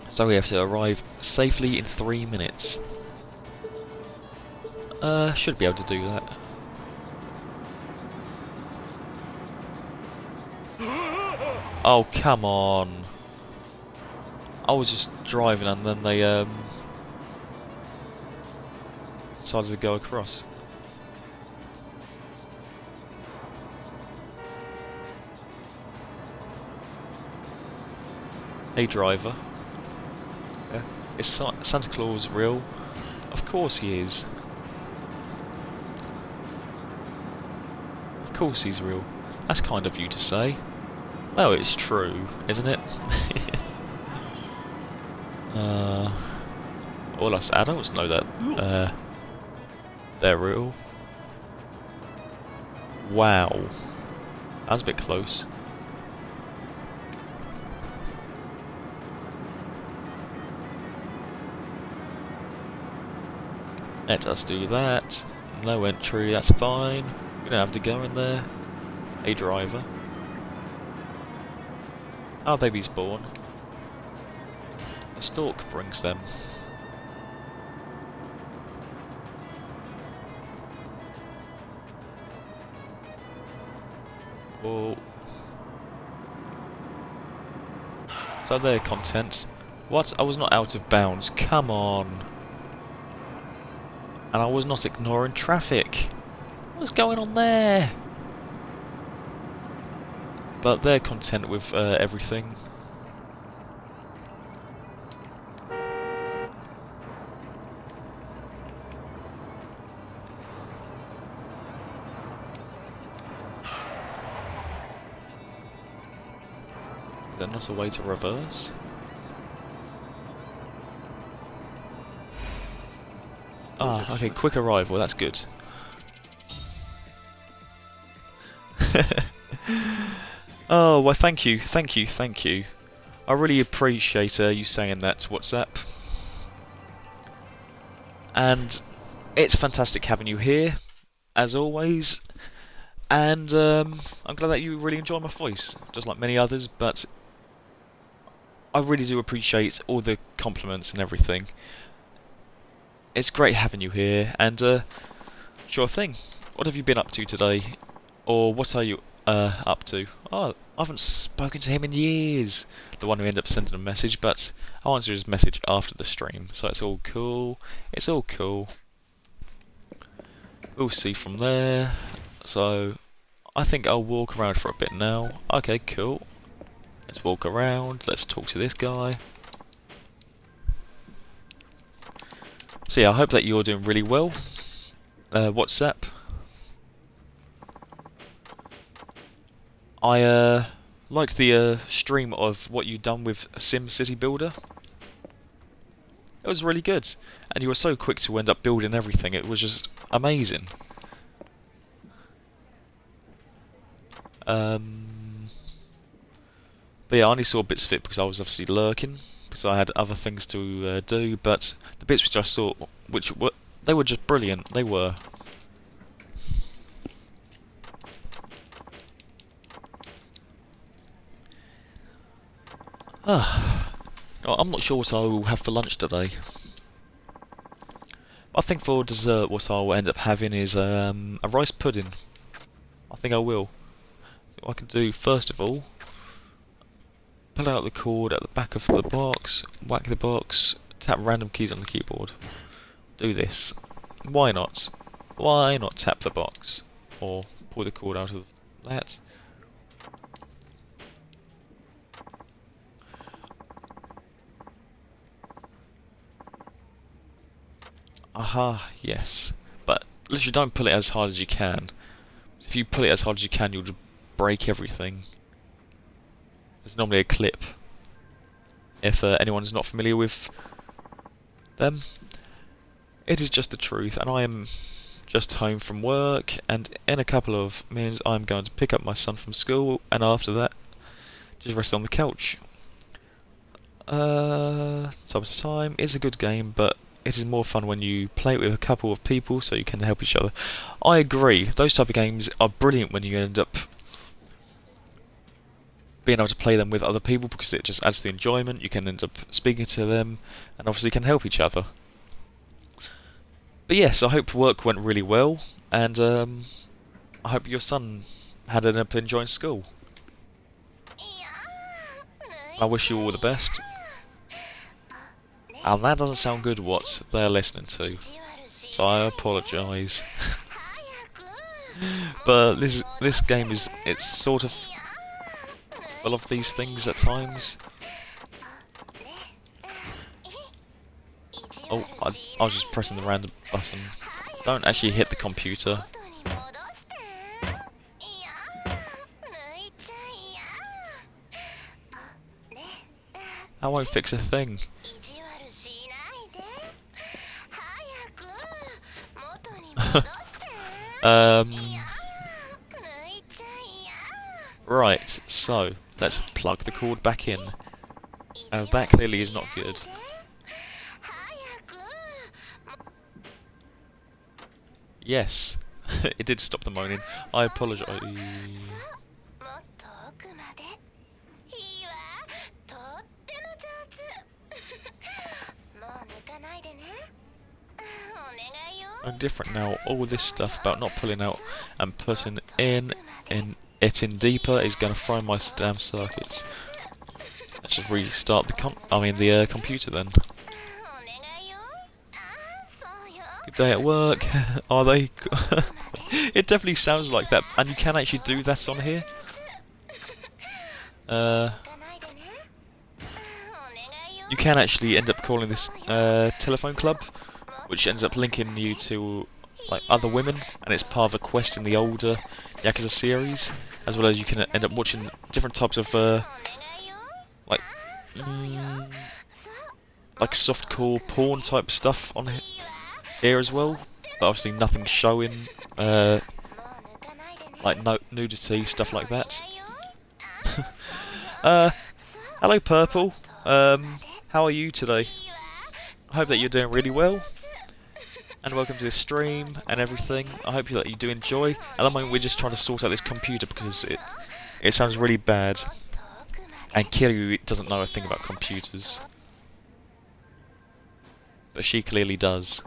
So we have to arrive safely in 3 minutes. Should be able to do that. Oh, come on. I was just driving and then they decided to go across. Hey driver. Yeah. Is Santa Claus real? Of course he is. Of course he's real. That's kind of you to say. Well, it's true, isn't it? All us adults know that they're real. Wow. That was a bit close. Let us do that. No entry, that's fine. We don't have to go in there. A driver. Our baby's born. A stork brings them. Oh. So their content. What? I was not out of bounds. Come on. And I was not ignoring traffic. What's going on there? But they're content with everything. Is there not a way to reverse? Ah, okay, quick arrival, that's good. Oh, well, thank you. I really appreciate you saying that to WhatsApp. And it's fantastic having you here, as always, and I'm glad that you really enjoy my voice, just like many others, but I really do appreciate all the compliments and everything. It's great having you here, and sure thing. What have you been up to today? Or what are you up to? Oh, I haven't spoken to him in years. The one who ended up sending a message, but I'll answer his message after the stream, so it's all cool. It's all cool. We'll see from there. So, I think I'll walk around for a bit now. Okay, cool. Let's walk around. Let's talk to this guy. So yeah, I hope that you're doing really well. WhatsApp. I liked the stream of what you'd done with Sim City Builder. It was really good, and you were so quick to end up building everything. It was just amazing. But yeah, I only saw bits of it because I was obviously lurking, because I had other things to do. But the bits which I saw, they were just brilliant. They were. I'm not sure what I will have for lunch today. I think for dessert what I'll end up having is a rice pudding. I think I will. What I can do first of all, pull out the cord at the back of the box, whack the box, tap random keys on the keyboard. Do this. Why not? Why not tap the box? Or pull the cord out of that. Aha, yes. But literally don't pull it as hard as you can. If you pull it as hard as you can, you'll just break everything. There's normally a clip. If anyone's not familiar with them. It is just the truth, and I am just home from work, and in a couple of minutes I'm going to pick up my son from school, and after that, just rest on the couch. Time to time. It's a good game, but it is more fun when you play it with a couple of people so you can help each other. I agree, those type of games are brilliant when you end up being able to play them with other people because it just adds to the enjoyment. You can end up speaking to them and obviously can help each other. But yes, I hope work went really well, and I hope your son had ended up enjoying school. I wish you all the best. And that doesn't sound good what they're listening to, so I apologise. But this game it's sort of full of these things at times. Oh, I was just pressing the random button. Don't actually hit the computer. I won't fix a thing. Right, so let's plug the cord back in. That clearly is not good. Yes, it did stop the moaning. I apologise. I'm different now. All this stuff about not pulling out and putting it in deeper is going to fry my damn circuits. Let's just restart the computer then. Good day at work. Are they? It definitely sounds like that, and you can actually do that on here. You can actually end up calling this telephone club, which ends up linking you to like other women, and it's part of a quest in the older Yakuza series, as well as you can end up watching different types of like softcore porn type stuff on here as well, but obviously nothing showing like nudity, stuff like that. Hello Purple, how are you today? I hope that you're doing really well. and welcome to this stream and everything. I hope that you do enjoy. At the moment we're just trying to sort out this computer because it sounds really bad. And Kiryu doesn't know a thing about computers. But she clearly does.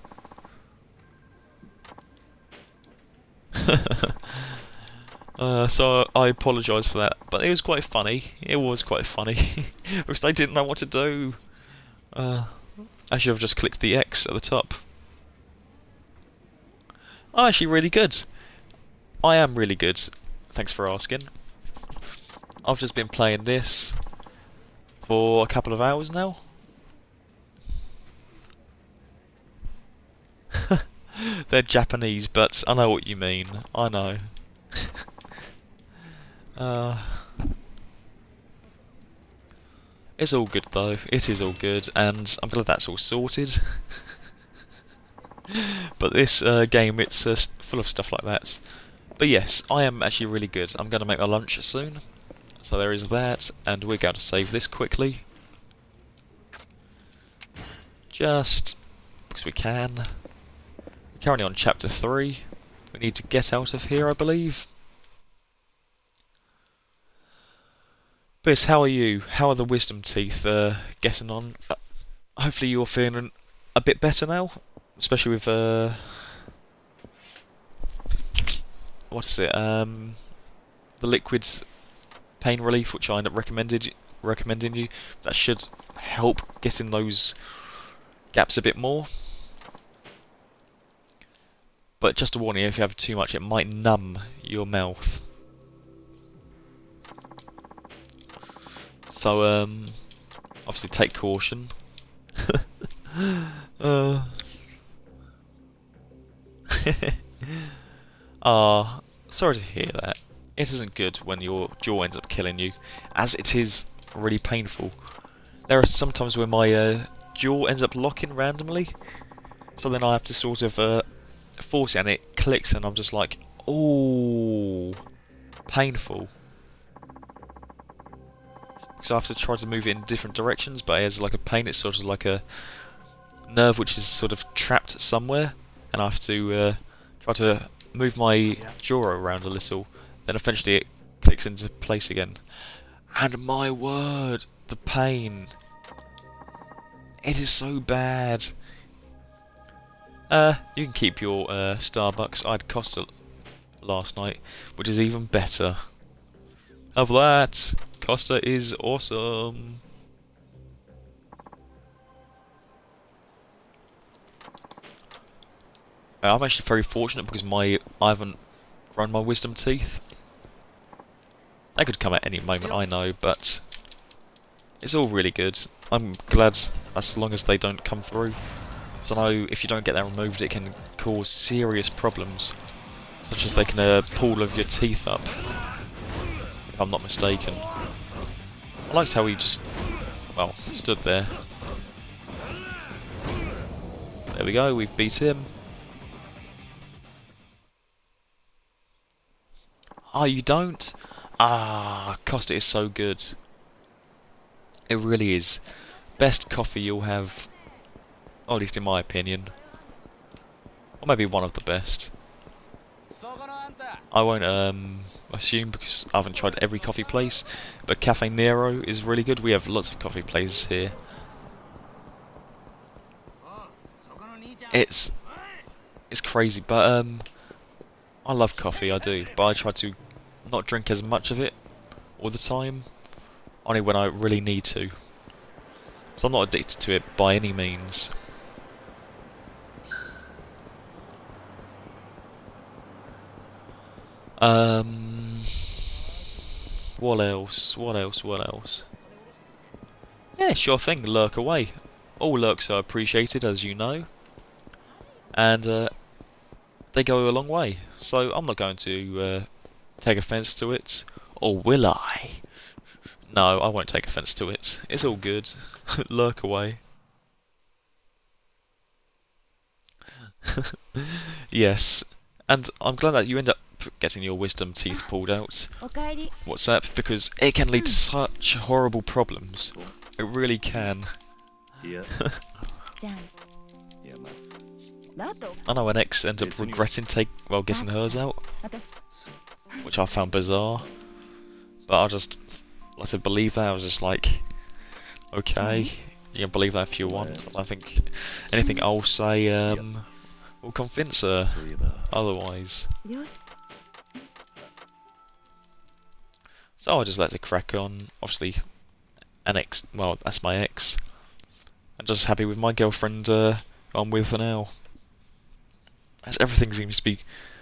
So I apologise for that, but it was quite funny. It was quite funny because I didn't know what to do. I should have just clicked the X at the top. I'm actually really good. I am really good. Thanks for asking. I've just been playing this for a couple of hours now. They're Japanese, but I know what you mean. I know. It's all good though. It is all good, and I'm glad that's all sorted. But this game, it's full of stuff like that. But yes, I am actually really good. I'm going to make my lunch soon. So there is that, and we're going to save this quickly. Just because we can. We're currently on chapter 3. We need to get out of here, I believe. Biz, how are you? How are the wisdom teeth getting on? Hopefully you're feeling a bit better now, especially with what is it? The liquids pain relief, which I end up recommending you. That should help getting those gaps a bit more. But just a warning, if you have too much, it might numb your mouth. So, obviously take caution. Sorry to hear that. It isn't good when your jaw ends up killing you, as it is really painful. There are some times where my jaw ends up locking randomly, so then I have to sort of force it and it clicks and I'm just like, ooh, painful. So I have to try to move it in different directions, but it has like a pain. It's sort of like a nerve which is sort of trapped somewhere, and I have to try to move my jaw around a little. Then eventually it clicks into place again. And my word, the pain! It is so bad. You can keep your Starbucks. I had Costa last night, which is even better. Of that, Costa is awesome. I'm actually very fortunate because I haven't grown my wisdom teeth. They could come at any moment, I know, but it's all really good. I'm glad as long as they don't come through. Because I know if you don't get that removed, it can cause serious problems, such as they can pull all of your teeth up. If I'm not mistaken. I liked how he just, well, stood there. There we go, we've beat him. Oh, you don't? Ah, Costa is so good. It really is. Best coffee you'll have, or at least in my opinion. Or maybe one of the best. I won't assume because I haven't tried every coffee place, but Cafe Nero is really good. We have lots of coffee places here. It's crazy, but I love coffee, I do, but I try to not drink as much of it all the time, only when I really need to. So I'm not addicted to it by any means. What else? What else? What else? Yeah, sure thing, lurk away. All lurks are appreciated, as you know. And they go a long way. So I'm not going to take offence to it. Or will I? No, I won't take offence to it. It's all good. Lurk away. Yes. And I'm glad that you end up getting your wisdom teeth pulled out. What's up? Because it can lead to such horrible problems. It really can. I know an ex ended up regretting getting hers out, 私 which I found bizarre. But I just, like I said, believe that. I was just like, okay, you can believe that if you want. I think anything I'll say will convince her otherwise. よし So I just let it crack on. Obviously, an ex, well, that's my ex. I'm just happy with my girlfriend I'm with now. As everything seems to be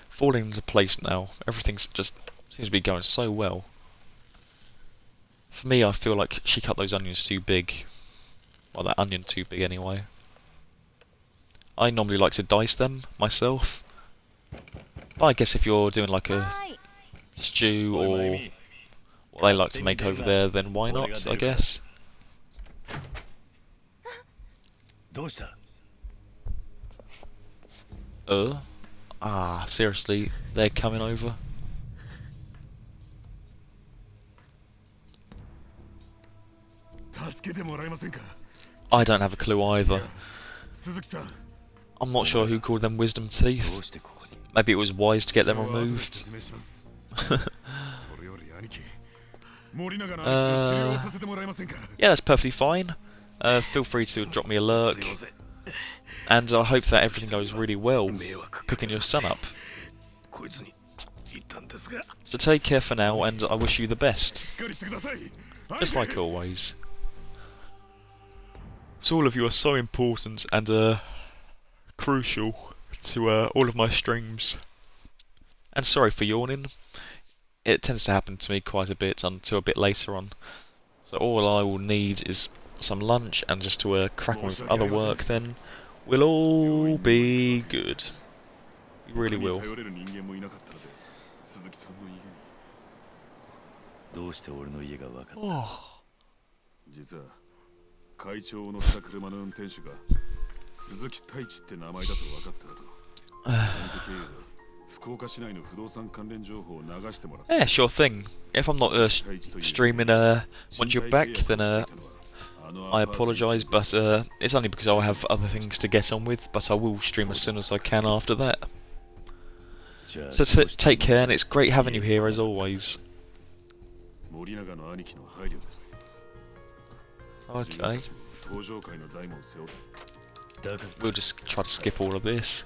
falling into place now. Everything's just seems to be going so well. For me, I feel like she cut those onions too big. Well, that onion too big anyway. I normally like to dice them myself. But I guess if you're doing like a はい stew or what they like to make over there, then why not, I guess. どうした Seriously, they're coming over? I don't have a clue either. I'm not sure who called them wisdom teeth. Maybe it was wise to get them removed. Yeah, that's perfectly fine. Feel free to drop me a lurk. And I hope that everything goes really well picking your son up. So take care for now, and I wish you the best. Just like always. So all of you are so important and crucial to all of my streams. And sorry for yawning. It tends to happen to me quite a bit until a bit later on. So all I will need is some lunch and just to crack on with other work, then we'll all be good. We really will. どうして俺の家が分かった Oh. 実は会長を乗せた車の運転手が鈴木太一って名前だと分かった後本当経由で福岡市内の不動産関連情報を流してもらった Yeah, sure thing. If I'm not streaming once you're back, then I apologise, but it's only because I'll have other things to get on with, but I will stream as soon as I can after that. So take care, and it's great having you here as always. Okay. We'll just try to skip all of this.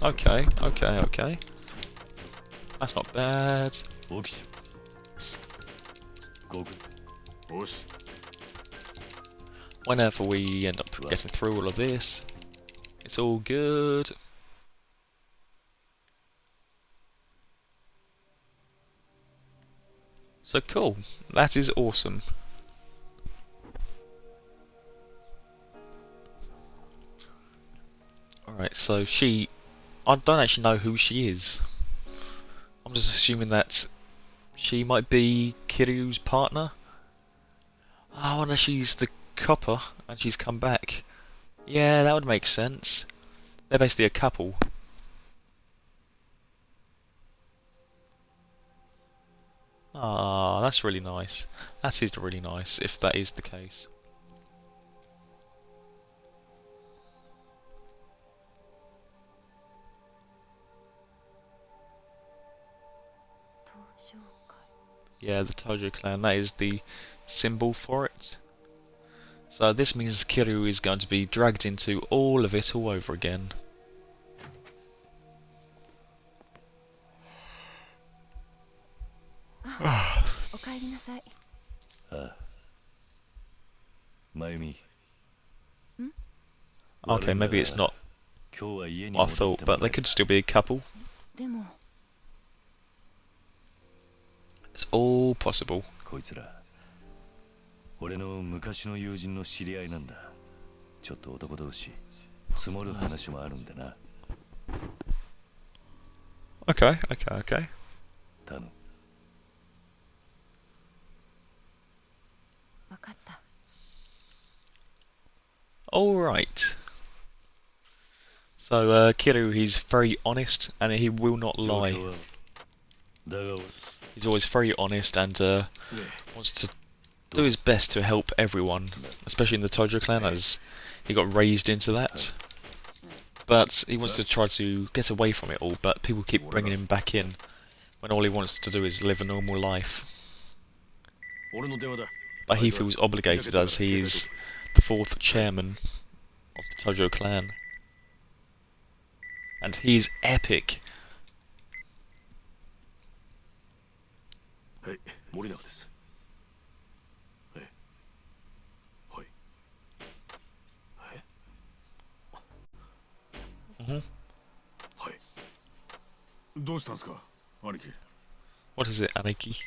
Okay, okay, okay. That's not bad. Whenever we end up getting through all of this, it's all good. So cool. That is awesome. Alright, so I don't actually know who she is. I'm just assuming that she might be Kiryu's partner. I wonder if she's the copper and she's come back. Yeah, that would make sense. They're basically a couple. Ah, that's really nice. That is really nice, if that is the case. Yeah, the Tojo clan, that is the symbol for it. So this means Kiryu is going to be dragged into all of it all over again. Okay, maybe it's not what I thought, but they could still be a couple. It's all possible. こいつら俺の昔の友人の知り合いなんだ。ちょっと男同士積もる話もあるんだな。Okay, okay, okay. 頼む。分かった。 Alright. So, Kiryu, he's very honest and he will not lie. He's always very honest and wants to do his best to help everyone, especially in the Tojo clan, as he got raised into that. But he wants to try to get away from it all, but people keep bringing him back in when all he wants to do is live a normal life. But he feels obligated as he is the 4th chairman of the Tojo clan. And he's epic. What is it, Aniki?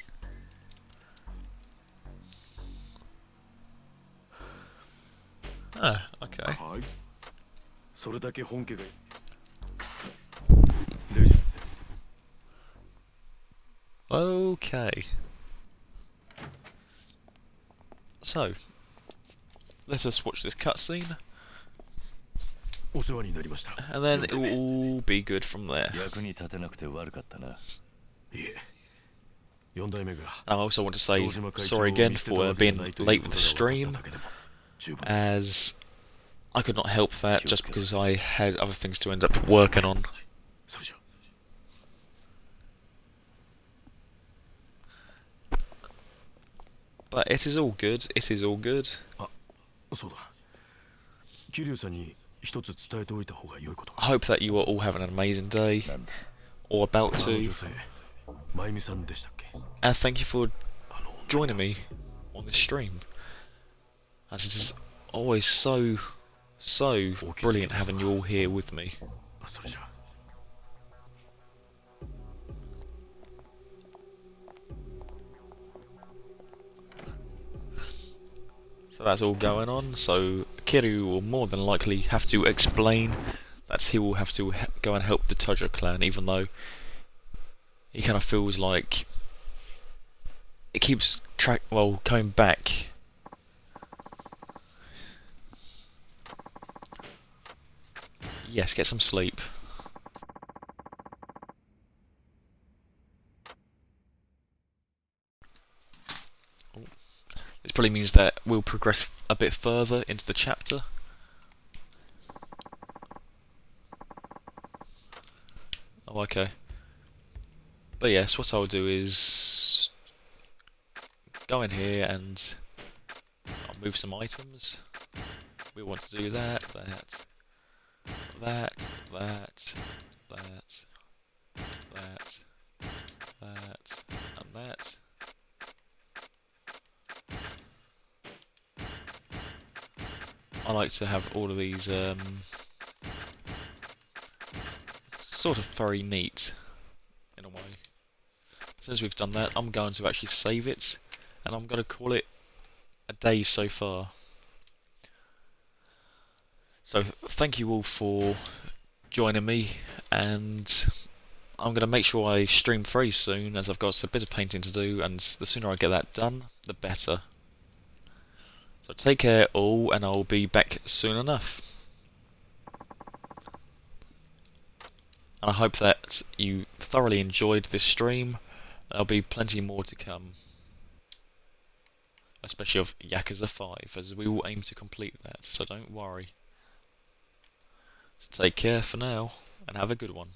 Ah, okay. Okay. So, let us watch this cutscene, and then it will all be good from there. And I also want to say sorry again for being late with the stream, as I could not help that just because I had other things to end up working on. But it is all good, it is all good. I hope that you are all having an amazing day, or about to. And thank you for joining me on this stream, as it is always so brilliant having you all here with me. So that's all going on, so Kiryu will more than likely have to explain that he will have to go and help the Tojo clan, even though he kind of feels like it keeps coming back. Yes, get some sleep. This probably means that we'll progress a bit further into the chapter. Oh, okay. But yes, what I'll do is go in here and I'll move some items. We want to do that, that, and that. I like to have all of these sort of very neat in a way. Since we've done that, I'm going to actually save it, and I'm going to call it a day so far. So thank you all for joining me, and I'm going to make sure I stream very soon, as I've got a bit of painting to do, and the sooner I get that done, the better. So take care all, and I'll be back soon enough. And I hope that you thoroughly enjoyed this stream. There'll be plenty more to come, especially of Yakuza 5, as we will aim to complete that, so don't worry. So take care for now, and have a good one.